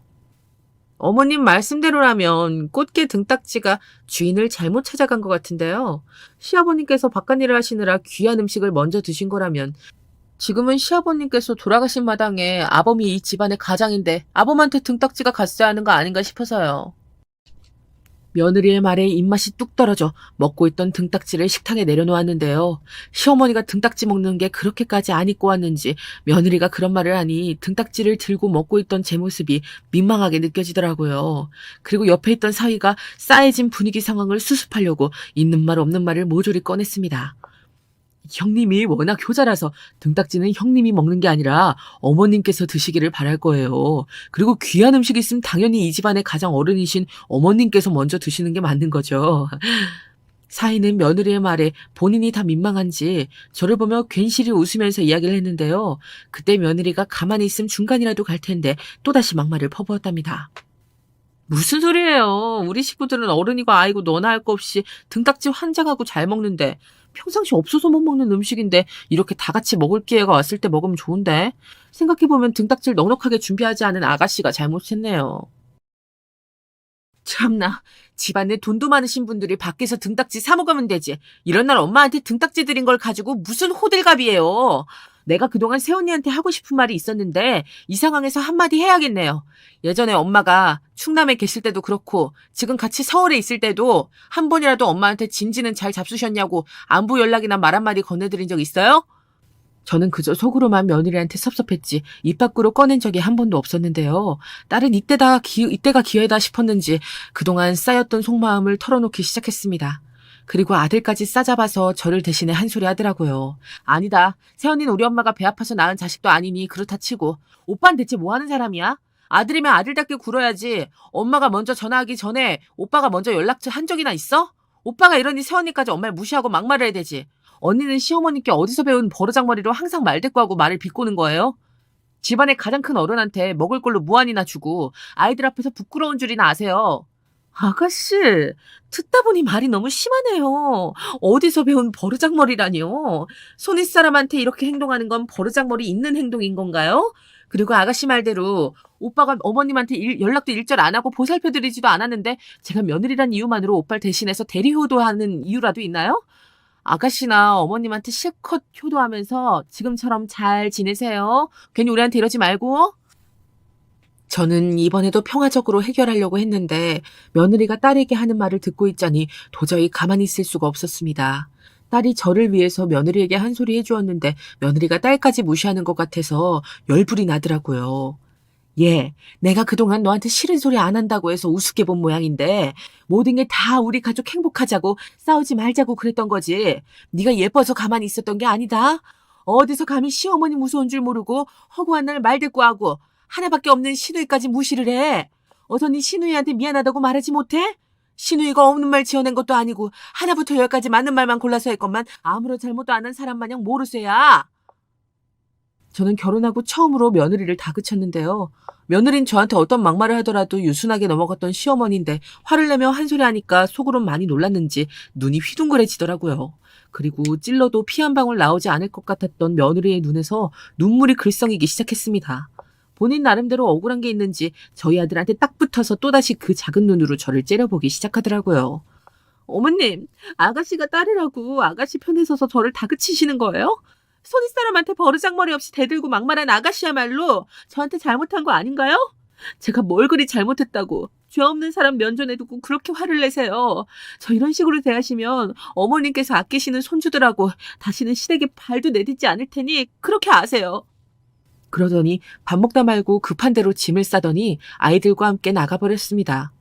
어머님 말씀대로라면 꽃게 등딱지가 주인을 잘못 찾아간 것 같은데요. 시아버님께서 바깥일을 하시느라 귀한 음식을 먼저 드신 거라면 지금은 시아버님께서 돌아가신 마당에 아범이 이 집안의 가장인데 아범한테 등딱지가 갔어야 하는 거 아닌가 싶어서요. 며느리의 말에 입맛이 뚝 떨어져 먹고 있던 등딱지를 식탁에 내려놓았는데요. 시어머니가 등딱지 먹는 게 그렇게까지 안 입고 왔는지 며느리가 그런 말을 하니 등딱지를 들고 먹고 있던 제 모습이 민망하게 느껴지더라고요. 그리고 옆에 있던 사위가 싸해진 분위기 상황을 수습하려고 있는 말 없는 말을 모조리 꺼냈습니다. 형님이 워낙 효자라서 등딱지는 형님이 먹는 게 아니라 어머님께서 드시기를 바랄 거예요. 그리고 귀한 음식 있으면 당연히 이 집안의 가장 어른이신 어머님께서 먼저 드시는 게 맞는 거죠. 사위는 며느리의 말에 본인이 다 민망한지 저를 보며 괜시리 웃으면서 이야기를 했는데요. 그때 며느리가 가만히 있으면 중간이라도 갈 텐데 또다시 막말을 퍼부었답니다. 무슨 소리예요. 우리 식구들은 어른이고 아이고 너나 할 거 없이 등딱지 환장하고 잘 먹는데 평상시 없어서 못 먹는 음식인데 이렇게 다 같이 먹을 기회가 왔을 때 먹으면 좋은데 생각해보면 등딱지를 넉넉하게 준비하지 않은 아가씨가 잘못했네요. 참나 집안에 돈도 많으신 분들이 밖에서 등딱지 사 먹으면 되지 이런 날 엄마한테 등딱지 드린 걸 가지고 무슨 호들갑이에요. 내가 그동안 새언니한테 하고 싶은 말이 있었는데 이 상황에서 한마디 해야겠네요. 예전에 엄마가 충남에 계실 때도 그렇고 지금 같이 서울에 있을 때도 한 번이라도 엄마한테 진지는 잘 잡수셨냐고 안부 연락이나 말 한마디 건네드린 적 있어요? 저는 그저 속으로만 며느리한테 섭섭했지 입 밖으로 꺼낸 적이 한 번도 없었는데요. 딸은 이때가 기회다 싶었는지 그동안 쌓였던 속마음을 털어놓기 시작했습니다. 그리고 아들까지 싸잡아서 저를 대신에 한 소리 하더라고요. 아니다. 새언니는 우리 엄마가 배 아파서 낳은 자식도 아니니 그렇다 치고 오빠는 대체 뭐 하는 사람이야? 아들이면 아들답게 굴어야지. 엄마가 먼저 전화하기 전에 오빠가 먼저 한 적이나 있어? 오빠가 이러니 새언니까지 엄마를 무시하고 막말을 해야 되지. 언니는 시어머니께 어디서 배운 버르장머리로 항상 말대꾸하고 말을 비꼬는 거예요? 집안의 가장 큰 어른한테 먹을 걸로 무한이나 주고 아이들 앞에서 부끄러운 줄이나 아세요? 아가씨, 듣다 보니 말이 너무 심하네요. 어디서 배운 버르장머리라니요? 손윗 사람한테 이렇게 행동하는 건 버르장머리 있는 행동인 건가요? 그리고 아가씨 말대로 오빠가 어머님한테 연락도 일절 안 하고 보살펴드리지도 않았는데 제가 며느리란 이유만으로 오빠를 대신해서 대리 효도하는 이유라도 있나요? 아가씨나 어머님한테 실컷 효도하면서 지금처럼 잘 지내세요. 괜히 우리한테 이러지 말고. 저는 이번에도 평화적으로 해결하려고 했는데 며느리가 딸에게 하는 말을 듣고 있자니 도저히 가만히 있을 수가 없었습니다. 딸이 저를 위해서 며느리에게 한 소리 해주었는데 며느리가 딸까지 무시하는 것 같아서 열불이 나더라고요. 예, 내가 그동안 너한테 싫은 소리 안 한다고 해서 우습게 본 모양인데 모든 게 다 우리 가족 행복하자고 싸우지 말자고 그랬던 거지. 네가 예뻐서 가만히 있었던 게 아니다. 어디서 감히 시어머니 무서운 줄 모르고 허구한 날 말대꾸하고 하나밖에 없는 시누이까지 무시를 해. 어서 네 시누이한테 미안하다고 말하지 못해? 시누이가 없는 말 지어낸 것도 아니고 하나부터 열까지 맞는 말만 골라서 했건만 아무런 잘못도 안 한 사람 마냥 모르쇠야. 저는 결혼하고 처음으로 며느리를 다그쳤는데요. 며느린 저한테 어떤 막말을 하더라도 유순하게 넘어갔던 시어머니인데 화를 내며 한 소리 하니까 속으론 많이 놀랐는지 눈이 휘둥그레지더라고요. 그리고 찔러도 피 한 방울 나오지 않을 것 같았던 며느리의 눈에서 눈물이 글썽이기 시작했습니다. 본인 나름대로 억울한 게 있는지 저희 아들한테 딱 붙어서 또다시 그 작은 눈으로 저를 째려보기 시작하더라고요. 어머님, 아가씨가 딸이라고 아가씨 편에 서서 저를 다그치시는 거예요? 손윗 사람한테 버르장머리 없이 대들고 막말한 아가씨야말로 저한테 잘못한 거 아닌가요? 제가 뭘 그리 잘못했다고 죄 없는 사람 면전에 두고 그렇게 화를 내세요. 저 이런 식으로 대하시면 어머님께서 아끼시는 손주들하고 다시는 시댁에 발도 내딛지 않을 테니 그렇게 아세요. 그러더니 밥 먹다 말고 급한 대로 짐을 싸더니 아이들과 함께 나가버렸습니다.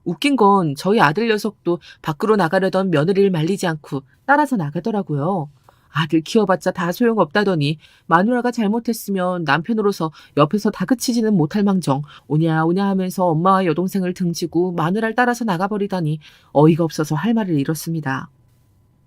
웃긴 건 저희 아들 녀석도 밖으로 나가려던 며느리를 말리지 않고 따라서 나가더라고요. 아들 키워봤자 다 소용없다더니 마누라가 잘못했으면 남편으로서 옆에서 다그치지는 못할 망정 오냐 오냐 하면서 엄마와 여동생을 등지고 마누라를 따라서 나가버리다니 어이가 없어서 할 말을 잃었습니다.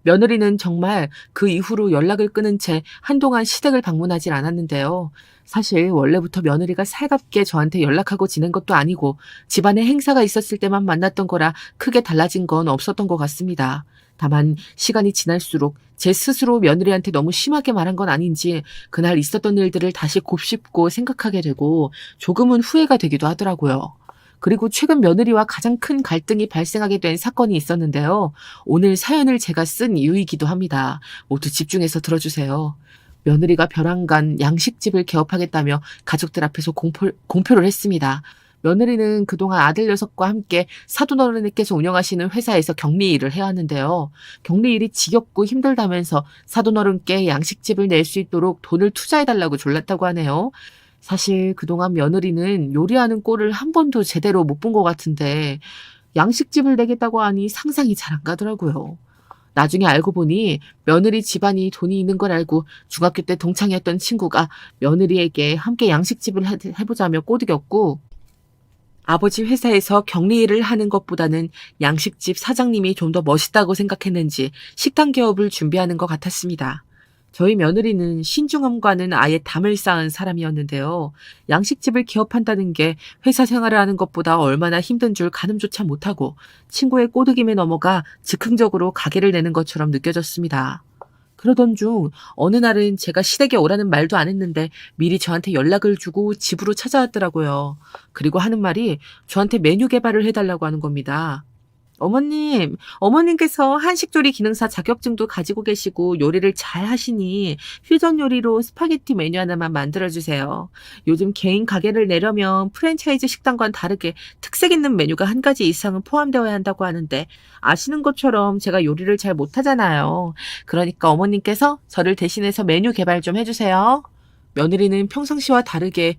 며느리는 정말 그 이후로 연락을 끊은 채 한동안 시댁을 방문하질 않았는데요. 사실 원래부터 며느리가 살갑게 저한테 연락하고 지낸 것도 아니고 집안에 행사가 있었을 때만 만났던 거라 크게 달라진 건 없었던 것 같습니다. 다만 시간이 지날수록 제 스스로 며느리한테 너무 심하게 말한 건 아닌지 그날 있었던 일들을 다시 곱씹고 생각하게 되고 조금은 후회가 되기도 하더라고요. 그리고 최근 며느리와 가장 큰 갈등이 발생하게 된 사건이 있었는데요. 오늘 사연을 제가 쓴 이유이기도 합니다. 모두 집중해서 들어주세요. 며느리가 벼랑간 양식집을 개업하겠다며 가족들 앞에서 공표를 했습니다. 며느리는 그동안 아들 녀석과 함께 사돈어른께서 운영하시는 회사에서 격리 일을 해왔는데요. 격리 일이 지겹고 힘들다면서 사돈어른께 양식집을 낼 수 있도록 돈을 투자해달라고 졸랐다고 하네요. 사실 그동안 며느리는 요리하는 꼴을 한 번도 제대로 못 본 것 같은데 양식집을 내겠다고 하니 상상이 잘 안 가더라고요. 나중에 알고 보니 며느리 집안이 돈이 있는 걸 알고 중학교 때 동창이었던 친구가 며느리에게 함께 양식집을 해보자며 꼬드겼고, 아버지 회사에서 격리 일을 하는 것보다는 양식집 사장님이 좀 더 멋있다고 생각했는지 식당 개업을 준비하는 것 같았습니다. 저희 며느리는 신중함과는 아예 담을 쌓은 사람이었는데요. 양식집을 개업한다는 게 회사 생활을 하는 것보다 얼마나 힘든 줄 가늠조차 못하고 친구의 꼬드김에 넘어가 즉흥적으로 가게를 내는 것처럼 느껴졌습니다. 그러던 중 어느 날은 제가 시댁에 오라는 말도 안 했는데 미리 저한테 연락을 주고 집으로 찾아왔더라고요. 그리고 하는 말이 저한테 메뉴 개발을 해달라고 하는 겁니다. 어머님께서 한식조리 기능사 자격증도 가지고 계시고 요리를 잘 하시니 퓨전 요리로 스파게티 메뉴 하나만 만들어주세요. 요즘 개인 가게를 내려면 프랜차이즈 식당과는 다르게 특색 있는 메뉴가 한 가지 이상은 포함되어야 한다고 하는데 아시는 것처럼 제가 요리를 잘 못하잖아요. 그러니까 어머님께서 저를 대신해서 메뉴 개발 좀 해주세요. 며느리는 평상시와 다르게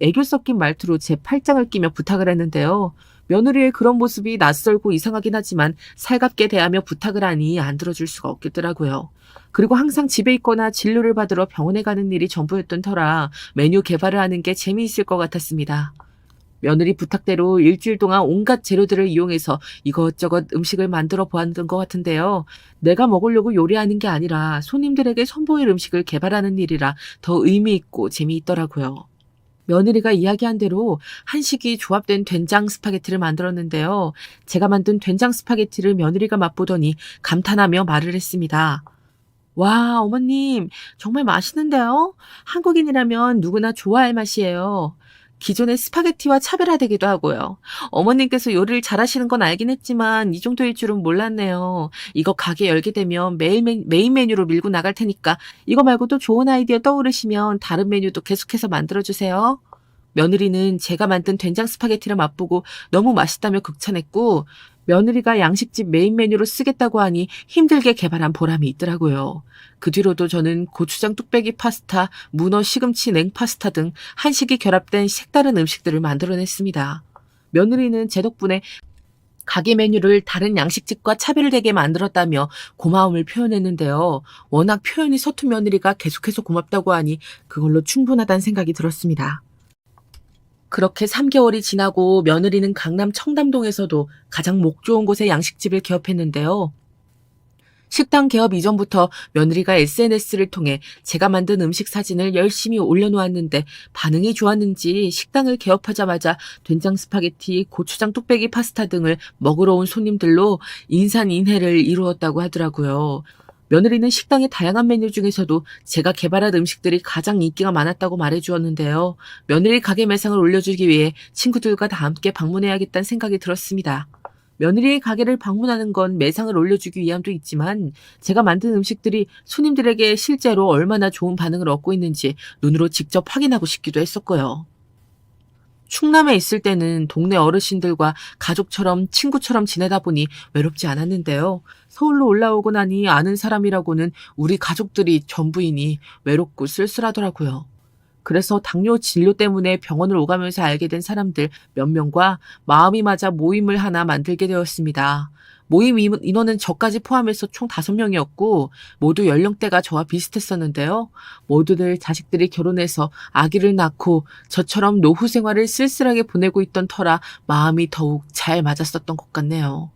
애교 섞인 말투로 제 팔짱을 끼며 부탁을 했는데요. 며느리의 그런 모습이 낯설고 이상하긴 하지만 살갑게 대하며 부탁을 하니 안 들어줄 수가 없겠더라고요. 그리고 항상 집에 있거나 진료를 받으러 병원에 가는 일이 전부였던 터라 메뉴 개발을 하는 게 재미있을 것 같았습니다. 며느리 부탁대로 일주일 동안 온갖 재료들을 이용해서 이것저것 음식을 만들어 보았던 것 같은데요. 내가 먹으려고 요리하는 게 아니라 손님들에게 선보일 음식을 개발하는 일이라 더 의미 있고 재미있더라고요. 며느리가 이야기한 대로 한식이 조합된 된장 스파게티를 만들었는데요. 제가 만든 된장 스파게티를 며느리가 맛보더니 감탄하며 말을 했습니다. 와, 어머님, 정말 맛있는데요? 한국인이라면 누구나 좋아할 맛이에요. 기존의 스파게티와 차별화되기도 하고요. 어머님께서 요리를 잘하시는 건 알긴 했지만 이 정도일 줄은 몰랐네요. 이거 가게 열게 되면 메인 메뉴로 밀고 나갈 테니까 이거 말고도 좋은 아이디어 떠오르시면 다른 메뉴도 계속해서 만들어주세요. 며느리는 제가 만든 된장 스파게티를 맛보고 너무 맛있다며 극찬했고, 며느리가 양식집 메인 메뉴로 쓰겠다고 하니 힘들게 개발한 보람이 있더라고요. 그 뒤로도 저는 고추장 뚝배기 파스타, 문어 시금치 냉파스타 등 한식이 결합된 색다른 음식들을 만들어냈습니다. 며느리는 제 덕분에 가게 메뉴를 다른 양식집과 차별되게 만들었다며 고마움을 표현했는데요. 워낙 표현이 서툰 며느리가 계속해서 고맙다고 하니 그걸로 충분하다는 생각이 들었습니다. 그렇게 3개월이 지나고 며느리는 강남 청담동에서도 가장 목 좋은 곳에 양식집을 개업했는데요. 식당 개업 이전부터 며느리가 SNS를 통해 제가 만든 음식 사진을 열심히 올려놓았는데 반응이 좋았는지 식당을 개업하자마자 된장 스파게티, 고추장 뚝배기 파스타 등을 먹으러 온 손님들로 인산인해를 이루었다고 하더라고요. 며느리는 식당의 다양한 메뉴 중에서도 제가 개발한 음식들이 가장 인기가 많았다고 말해주었는데요. 며느리 가게 매상을 올려주기 위해 친구들과 다 함께 방문해야겠다는 생각이 들었습니다. 며느리의 가게를 방문하는 건 매상을 올려주기 위함도 있지만 제가 만든 음식들이 손님들에게 실제로 얼마나 좋은 반응을 얻고 있는지 눈으로 직접 확인하고 싶기도 했었고요. 충남에 있을 때는 동네 어르신들과 가족처럼 친구처럼 지내다 보니 외롭지 않았는데요. 서울로 올라오고 나니 아는 사람이라고는 우리 가족들이 전부이니 외롭고 쓸쓸하더라고요. 그래서 당뇨 진료 때문에 병원을 오가면서 알게 된 사람들 몇 명과 마음이 맞아 모임을 하나 만들게 되었습니다. 모임 인원은 저까지 포함해서 총 5명이었고 모두 연령대가 저와 비슷했었는데요. 모두들 자식들이 결혼해서 아기를 낳고 저처럼 노후 생활을 쓸쓸하게 보내고 있던 터라 마음이 더욱 잘 맞았었던 것 같네요.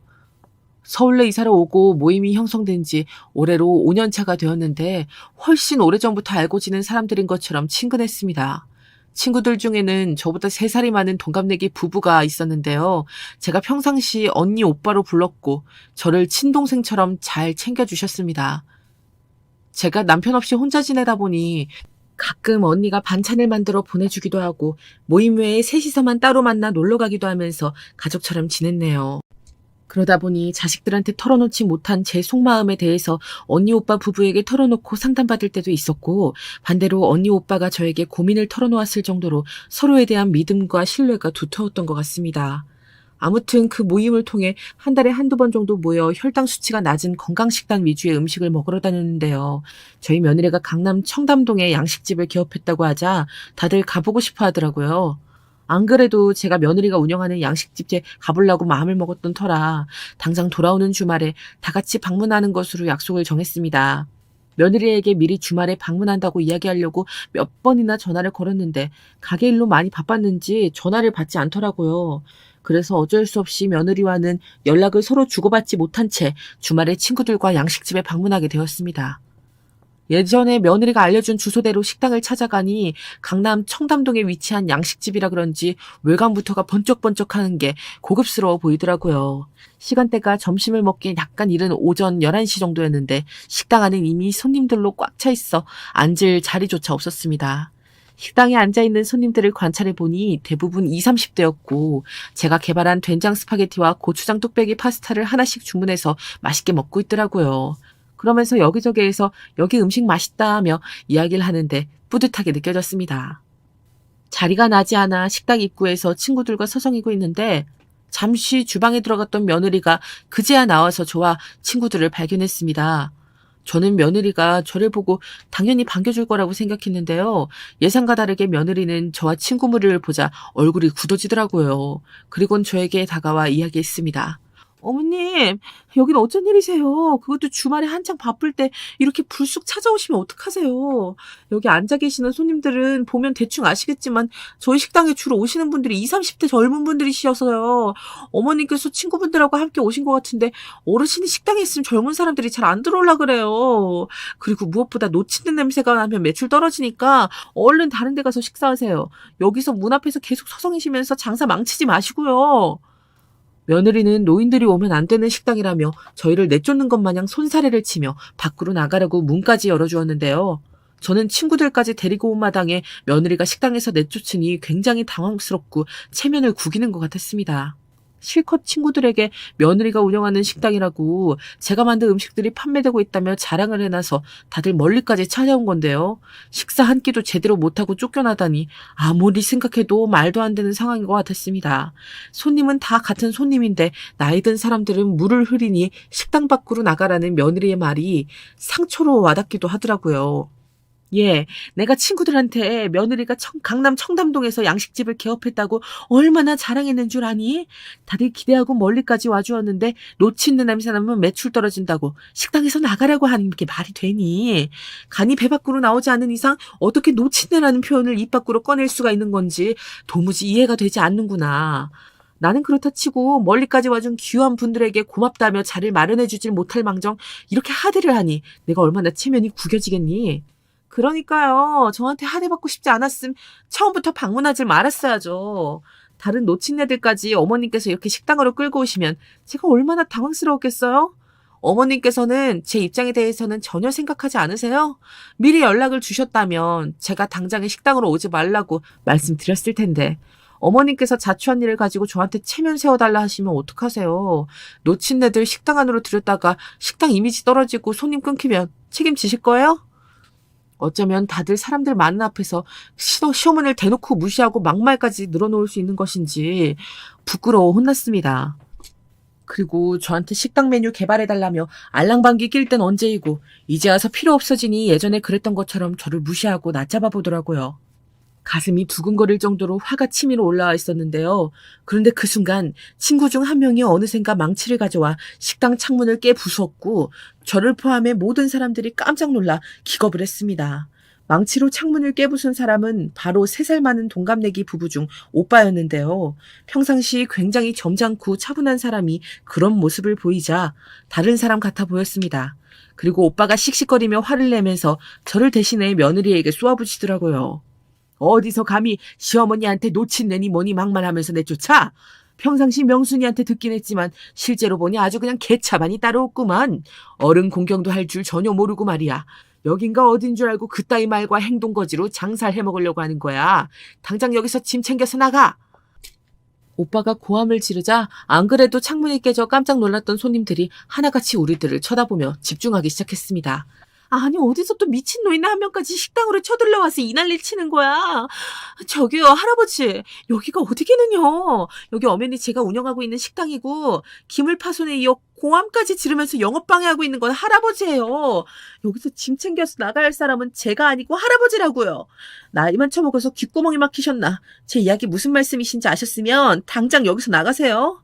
서울로 이사를 오고 모임이 형성된 지 올해로 5년 차가 되었는데 훨씬 오래전부터 알고 지낸 사람들인 것처럼 친근했습니다. 친구들 중에는 저보다 3살이 많은 동갑내기 부부가 있었는데요. 제가 평상시 언니 오빠로 불렀고 저를 친동생처럼 잘 챙겨주셨습니다. 제가 남편 없이 혼자 지내다 보니 가끔 언니가 반찬을 만들어 보내주기도 하고 모임 외에 셋이서만 따로 만나 놀러 가기도 하면서 가족처럼 지냈네요. 그러다 보니 자식들한테 털어놓지 못한 제 속마음에 대해서 언니 오빠 부부에게 털어놓고 상담받을 때도 있었고, 반대로 언니 오빠가 저에게 고민을 털어놓았을 정도로 서로에 대한 믿음과 신뢰가 두터웠던 것 같습니다. 아무튼 그 모임을 통해 한 달에 한두 번 정도 모여 혈당 수치가 낮은 건강식단 위주의 음식을 먹으러 다녔는데요. 저희 며느리가 강남 청담동에 양식집을 개업했다고 하자 다들 가보고 싶어 하더라고요. 안 그래도 제가 며느리가 운영하는 양식집에 가보려고 마음을 먹었던 터라 당장 돌아오는 주말에 다 같이 방문하는 것으로 약속을 정했습니다. 며느리에게 미리 주말에 방문한다고 이야기하려고 몇 번이나 전화를 걸었는데 가게 일로 많이 바빴는지 전화를 받지 않더라고요. 그래서 어쩔 수 없이 며느리와는 연락을 서로 주고받지 못한 채 주말에 친구들과 양식집에 방문하게 되었습니다. 예전에 며느리가 알려준 주소대로 식당을 찾아가니 강남 청담동에 위치한 양식집이라 그런지 외관부터가 번쩍번쩍하는 게 고급스러워 보이더라고요. 시간대가 점심을 먹기엔 약간 이른 오전 11시 정도였는데 식당 안은 이미 손님들로 꽉 차 있어 앉을 자리조차 없었습니다. 식당에 앉아있는 손님들을 관찰해 보니 대부분 20, 30대였고 제가 개발한 된장 스파게티와 고추장 뚝배기 파스타를 하나씩 주문해서 맛있게 먹고 있더라고요. 그러면서 여기저기에서 여기 음식 맛있다 하며 이야기를 하는데 뿌듯하게 느껴졌습니다. 자리가 나지 않아 식당 입구에서 친구들과 서성이고 있는데 잠시 주방에 들어갔던 며느리가 그제야 나와서 저와 친구들을 발견했습니다. 저는 며느리가 저를 보고 당연히 반겨줄 거라고 생각했는데요. 예상과 다르게 며느리는 저와 친구 무리를 보자 얼굴이 굳어지더라고요. 그리고는 저에게 다가와 이야기했습니다. 어머님, 여긴 어쩐 일이세요? 그것도 주말에 한창 바쁠 때 이렇게 불쑥 찾아오시면 어떡하세요? 여기 앉아 계시는 손님들은 보면 대충 아시겠지만 저희 식당에 주로 오시는 분들이 20, 30대 젊은 분들이시어서요. 어머님께서 친구분들하고 함께 오신 것 같은데 어르신이 식당에 있으면 젊은 사람들이 잘 안 들어오려 그래요. 그리고 무엇보다 놓치는 냄새가 나면 매출 떨어지니까 얼른 다른 데 가서 식사하세요. 여기서 문 앞에서 계속 서성이시면서 장사 망치지 마시고요. 며느리는 노인들이 오면 안 되는 식당이라며 저희를 내쫓는 것 마냥 손사래를 치며 밖으로 나가라고 문까지 열어주었는데요. 저는 친구들까지 데리고 온 마당에 며느리가 식당에서 내쫓으니 굉장히 당황스럽고 체면을 구기는 것 같았습니다. 실컷 친구들에게 며느리가 운영하는 식당이라고 제가 만든 음식들이 판매되고 있다며 자랑을 해놔서 다들 멀리까지 찾아온 건데요. 식사 한 끼도 제대로 못하고 쫓겨나다니 아무리 생각해도 말도 안 되는 상황인 것 같았습니다. 손님은 다 같은 손님인데 나이 든 사람들은 물을 흐리니 식당 밖으로 나가라는 며느리의 말이 상처로 와닿기도 하더라고요. 예, 내가 친구들한테 며느리가 강남 청담동에서 양식집을 개업했다고 얼마나 자랑했는 줄 아니? 다들 기대하고 멀리까지 와주었는데 놓치는 냄새 나면 매출 떨어진다고 식당에서 나가라고 하는 게 말이 되니? 간이 배 밖으로 나오지 않는 이상 어떻게 놓친다라는 표현을 입 밖으로 꺼낼 수가 있는 건지 도무지 이해가 되지 않는구나. 나는 그렇다 치고 멀리까지 와준 귀한 분들에게 고맙다며 자리를 마련해주질 못할 망정 이렇게 하대를 하니 내가 얼마나 체면이 구겨지겠니? 그러니까요. 저한테 하대받고 싶지 않았음 처음부터 방문하지 말았어야죠. 다른 놓친 애들까지 어머님께서 이렇게 식당으로 끌고 오시면 제가 얼마나 당황스러웠겠어요? 어머님께서는 제 입장에 대해서는 전혀 생각하지 않으세요? 미리 연락을 주셨다면 제가 당장에 식당으로 오지 말라고 말씀드렸을 텐데 어머님께서 자초한 일을 가지고 저한테 체면 세워달라 하시면 어떡하세요? 놓친 애들 식당 안으로 들였다가 식당 이미지 떨어지고 손님 끊기면 책임지실 거예요? 어쩌면 다들 사람들 많은 앞에서 시어머니를 대놓고 무시하고 막말까지 늘어놓을 수 있는 것인지 부끄러워 혼났습니다. 그리고 저한테 식당 메뉴 개발해달라며 알랑방귀 낄 땐 언제이고 이제 와서 필요 없어지니 예전에 그랬던 것처럼 저를 무시하고 낮잡아 보더라고요. 가슴이 두근거릴 정도로 화가 치밀어 올라와 있었는데요. 그런데 그 순간 친구 중 한 명이 어느샌가 망치를 가져와 식당 창문을 깨 부수었고 저를 포함해 모든 사람들이 깜짝 놀라 기겁을 했습니다. 망치로 창문을 깨부순 사람은 바로 3살 많은 동갑내기 부부 중 오빠였는데요. 평상시 굉장히 점잖고 차분한 사람이 그런 모습을 보이자 다른 사람 같아 보였습니다. 그리고 오빠가 씩씩거리며 화를 내면서 저를 대신해 며느리에게 쏘아붙이더라고요. 어디서 감히 시어머니한테 놓친 내니 뭐니 막말하면서 내쫓아? 평상시 명순이한테 듣긴 했지만 실제로 보니 아주 그냥 개차반이 따로 없구만. 어른 공경도 할 줄 전혀 모르고 말이야. 여긴가 어딘 줄 알고 그따위 말과 행동거지로 장사를 해먹으려고 하는 거야. 당장 여기서 짐 챙겨서 나가. 오빠가 고함을 지르자 안 그래도 창문이 깨져 깜짝 놀랐던 손님들이 하나같이 우리들을 쳐다보며 집중하기 시작했습니다. 아니 어디서 또 미친 노인네 한 명까지 식당으로 쳐들러와서 이 난리를 치는 거야. 저기요 할아버지, 여기가 어디게는요. 여기 엄연히 제가 운영하고 있는 식당이고 기물 파손에 이어 고함까지 지르면서 영업방해하고 있는 건 할아버지예요. 여기서 짐 챙겨서 나가야 할 사람은 제가 아니고 할아버지라고요. 나이만 처먹어서 귓구멍이 막히셨나. 제 이야기 무슨 말씀이신지 아셨으면 당장 여기서 나가세요.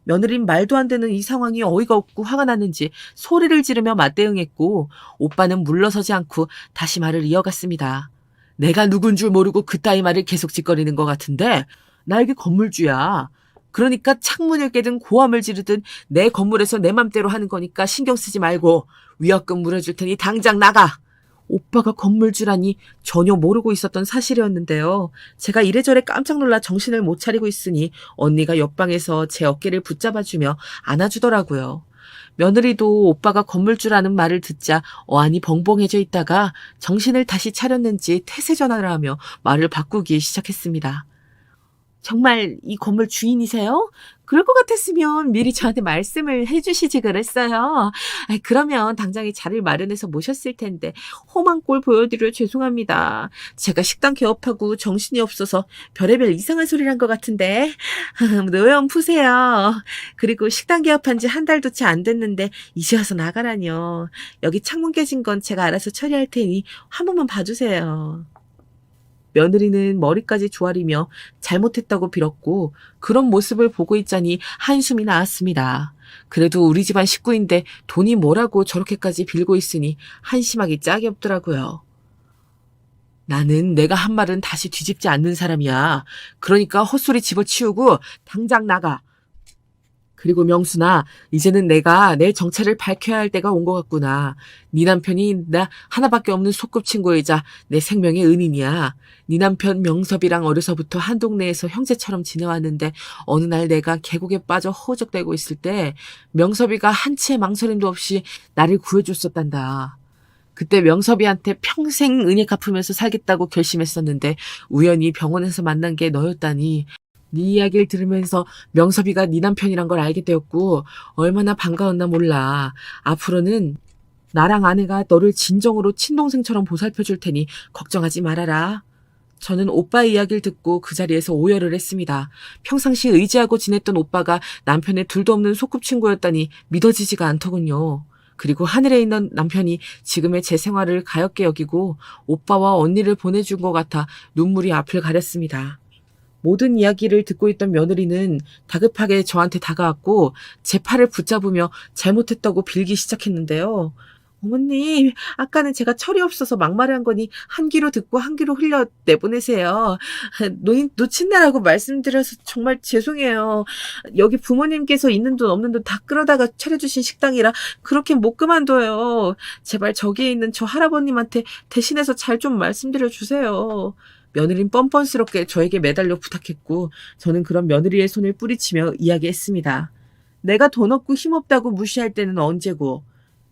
며느린 말도 안 되는 이 상황이 어이가 없고 화가 났는지 소리를 지르며 맞대응했고, 오빠는 물러서지 않고 다시 말을 이어갔습니다. 내가 누군 줄 모르고 그따위 말을 계속 짓거리는 것 같은데 나 여기 건물주야. 그러니까 창문을 깨든 고함을 지르든 내 건물에서 내 맘대로 하는 거니까 신경 쓰지 말고 위약금 물어줄 테니 당장 나가. 오빠가 건물주라니 전혀 모르고 있었던 사실이었는데요. 제가 이래저래 깜짝 놀라 정신을 못 차리고 있으니 언니가 옆방에서 제 어깨를 붙잡아주며 안아주더라고요. 며느리도 오빠가 건물주라는 말을 듣자 어안이 벙벙해져 있다가 정신을 다시 차렸는지 태세 전환을 하며 말을 바꾸기 시작했습니다. 정말 이 건물 주인이세요? 그럴 것 같았으면 미리 저한테 말씀을 해주시지 그랬어요. 그러면 당장에 자리를 마련해서 모셨을 텐데 험한 꼴 보여드려 죄송합니다. 제가 식당 개업하고 정신이 없어서 별의별 이상한 소리를 한 것 같은데 노여움 푸세요. 그리고 식당 개업한 지 한 달도 채 안 됐는데 이제 와서 나가라뇨. 여기 창문 깨진 건 제가 알아서 처리할 테니 한 번만 봐주세요. 며느리는 머리까지 조아리며 잘못했다고 빌었고, 그런 모습을 보고 있자니 한숨이 나왔습니다. 그래도 우리 집안 식구인데 돈이 뭐라고 저렇게까지 빌고 있으니 한심하기 짝이 없더라고요. 나는 내가 한 말은 다시 뒤집지 않는 사람이야. 그러니까 헛소리 집어치우고 당장 나가. 그리고 명순아, 이제는 내가 내 정체를 밝혀야 할 때가 온 것 같구나. 네 남편이 나 하나밖에 없는 소꿉친구이자 내 생명의 은인이야. 네 남편 명섭이랑 어려서부터 한 동네에서 형제처럼 지내왔는데 어느 날 내가 계곡에 빠져 허우적대고 있을 때 명섭이가 한치의 망설임도 없이 나를 구해줬었단다. 그때 명섭이한테 평생 은혜 갚으면서 살겠다고 결심했었는데 우연히 병원에서 만난 게 너였다니. 네 이야기를 들으면서 명섭이가 네 남편이란 걸 알게 되었고 얼마나 반가웠나 몰라. 앞으로는 나랑 아내가 너를 진정으로 친동생처럼 보살펴 줄 테니 걱정하지 말아라. 저는 오빠의 이야기를 듣고 그 자리에서 오열을 했습니다. 평상시 의지하고 지냈던 오빠가 남편의 둘도 없는 소꿉친구였다니 믿어지지가 않더군요. 그리고 하늘에 있는 남편이 지금의 제 생활을 가엾게 여기고 오빠와 언니를 보내준 것 같아 눈물이 앞을 가렸습니다. 모든 이야기를 듣고 있던 며느리는 다급하게 저한테 다가왔고 제 팔을 붙잡으며 잘못했다고 빌기 시작했는데요. 어머님, 아까는 제가 철이 없어서 막말을 한 거니 한 귀로 듣고 한 귀로 흘려 내보내세요. 놓친다라고 말씀드려서 정말 죄송해요. 여기 부모님께서 있는 돈 없는 돈 다 끌어다가 차려주신 식당이라 그렇게 못 그만둬요. 제발 저기에 있는 저 할아버님한테 대신해서 잘 좀 말씀드려 주세요. 며느린 뻔뻔스럽게 저에게 매달려 부탁했고 저는 그런 며느리의 손을 뿌리치며 이야기했습니다. 내가 돈 없고 힘없다고 무시할 때는 언제고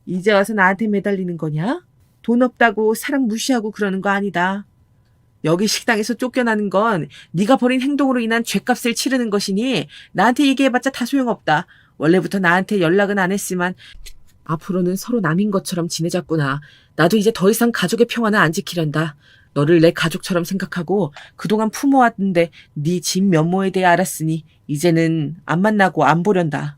이제 와서 나한테 매달리는 거냐? 돈 없다고 사람 무시하고 그러는 거 아니다. 여기 식당에서 쫓겨나는 건 네가 벌인 행동으로 인한 죗값을 치르는 것이니 나한테 얘기해봤자 다 소용없다. 원래부터 나한테 연락은 안 했지만 앞으로는 서로 남인 것처럼 지내자꾸나. 나도 이제 더 이상 가족의 평화는 안 지키련다. 너를 내 가족처럼 생각하고 그동안 품어왔는데 네 진 면모에 대해 알았으니 이제는 안 만나고 안 보련다.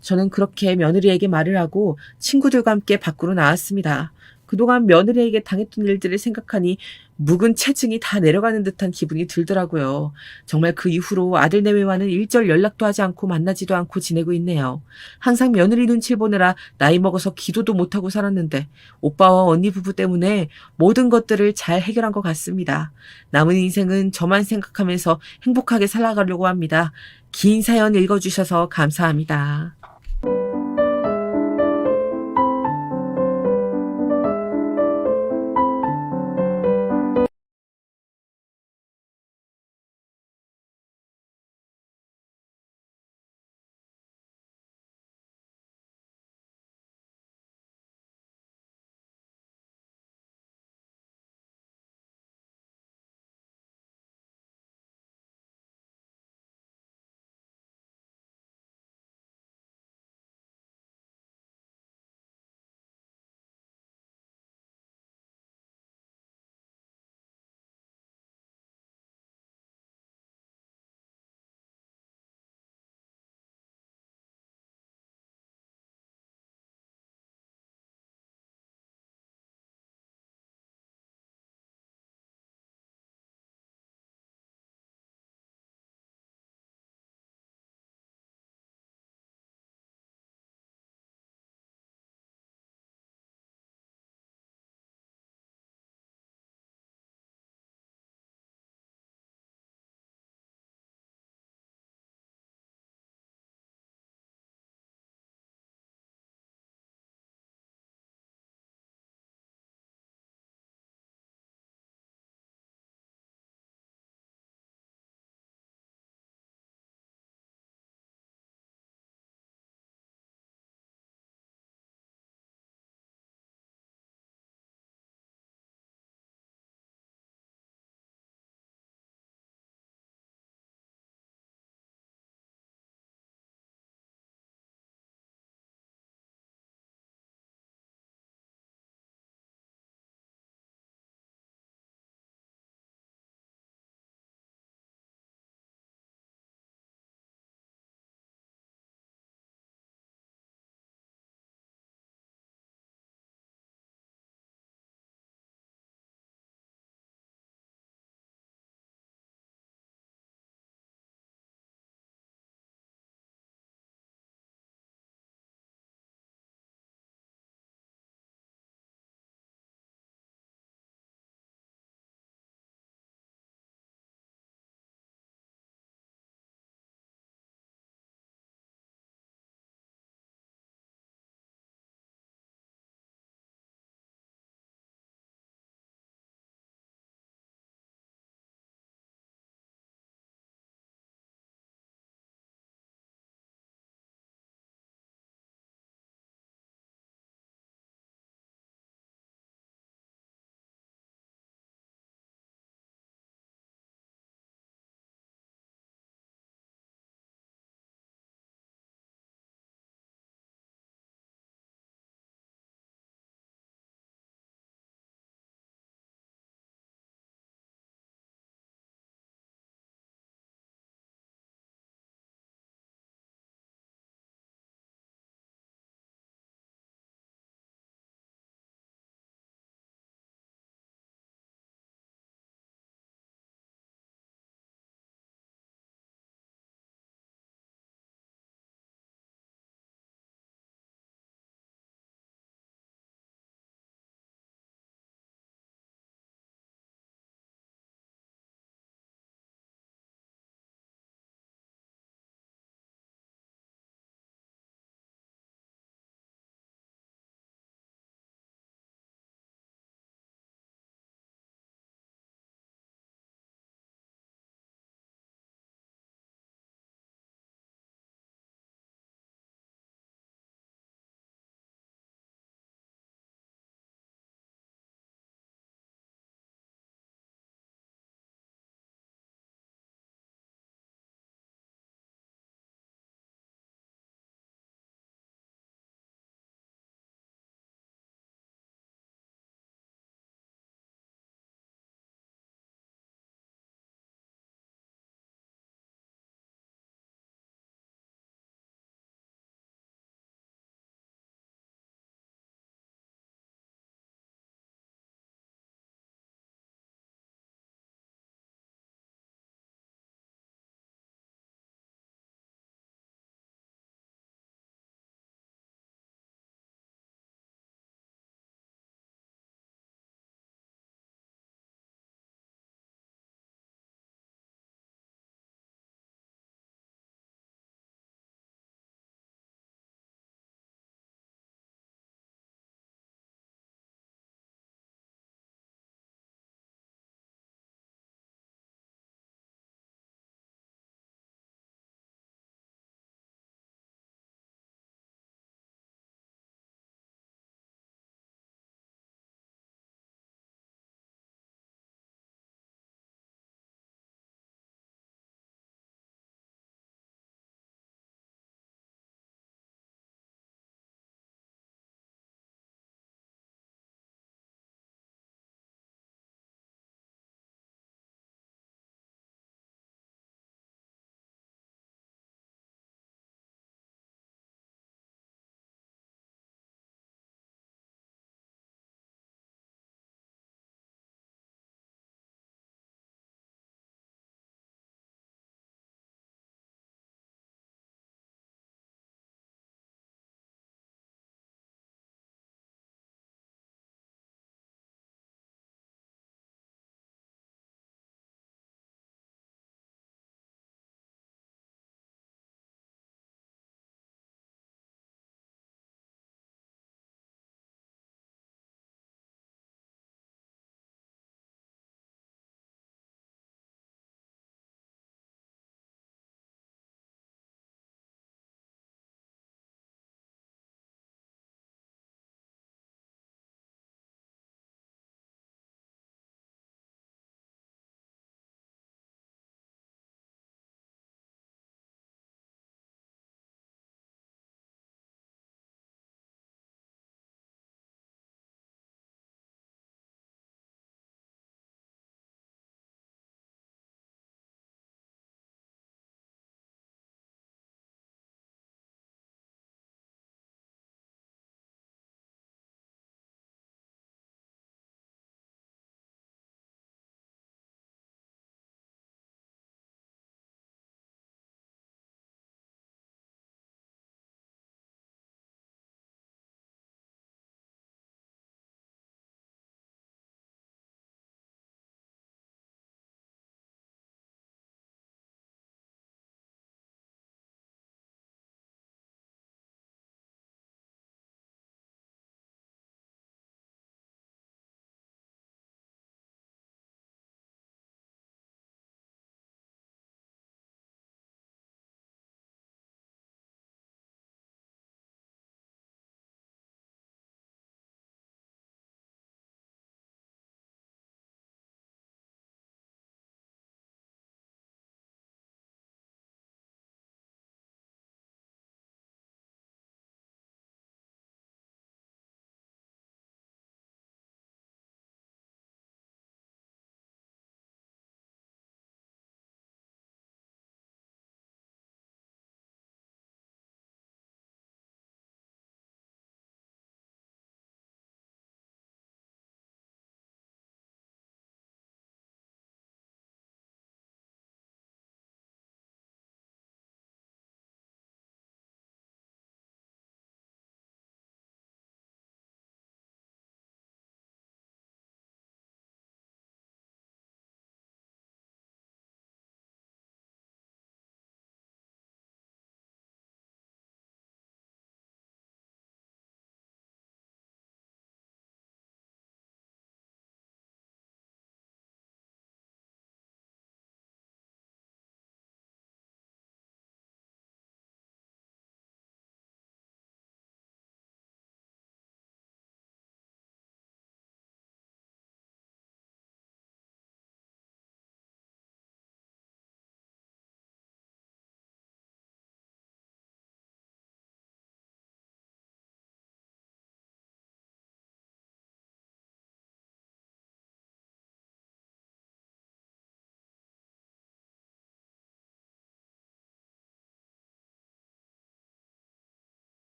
저는 그렇게 며느리에게 말을 하고 친구들과 함께 밖으로 나왔습니다. 그동안 며느리에게 당했던 일들을 생각하니 묵은 체증이 다 내려가는 듯한 기분이 들더라고요. 정말 그 이후로 아들 내외와는 일절 연락도 하지 않고 만나지도 않고 지내고 있네요. 항상 며느리 눈치 보느라 나이 먹어서 기도도 못하고 살았는데 오빠와 언니 부부 때문에 모든 것들을 잘 해결한 것 같습니다. 남은 인생은 저만 생각하면서 행복하게 살아가려고 합니다. 긴 사연 읽어주셔서 감사합니다.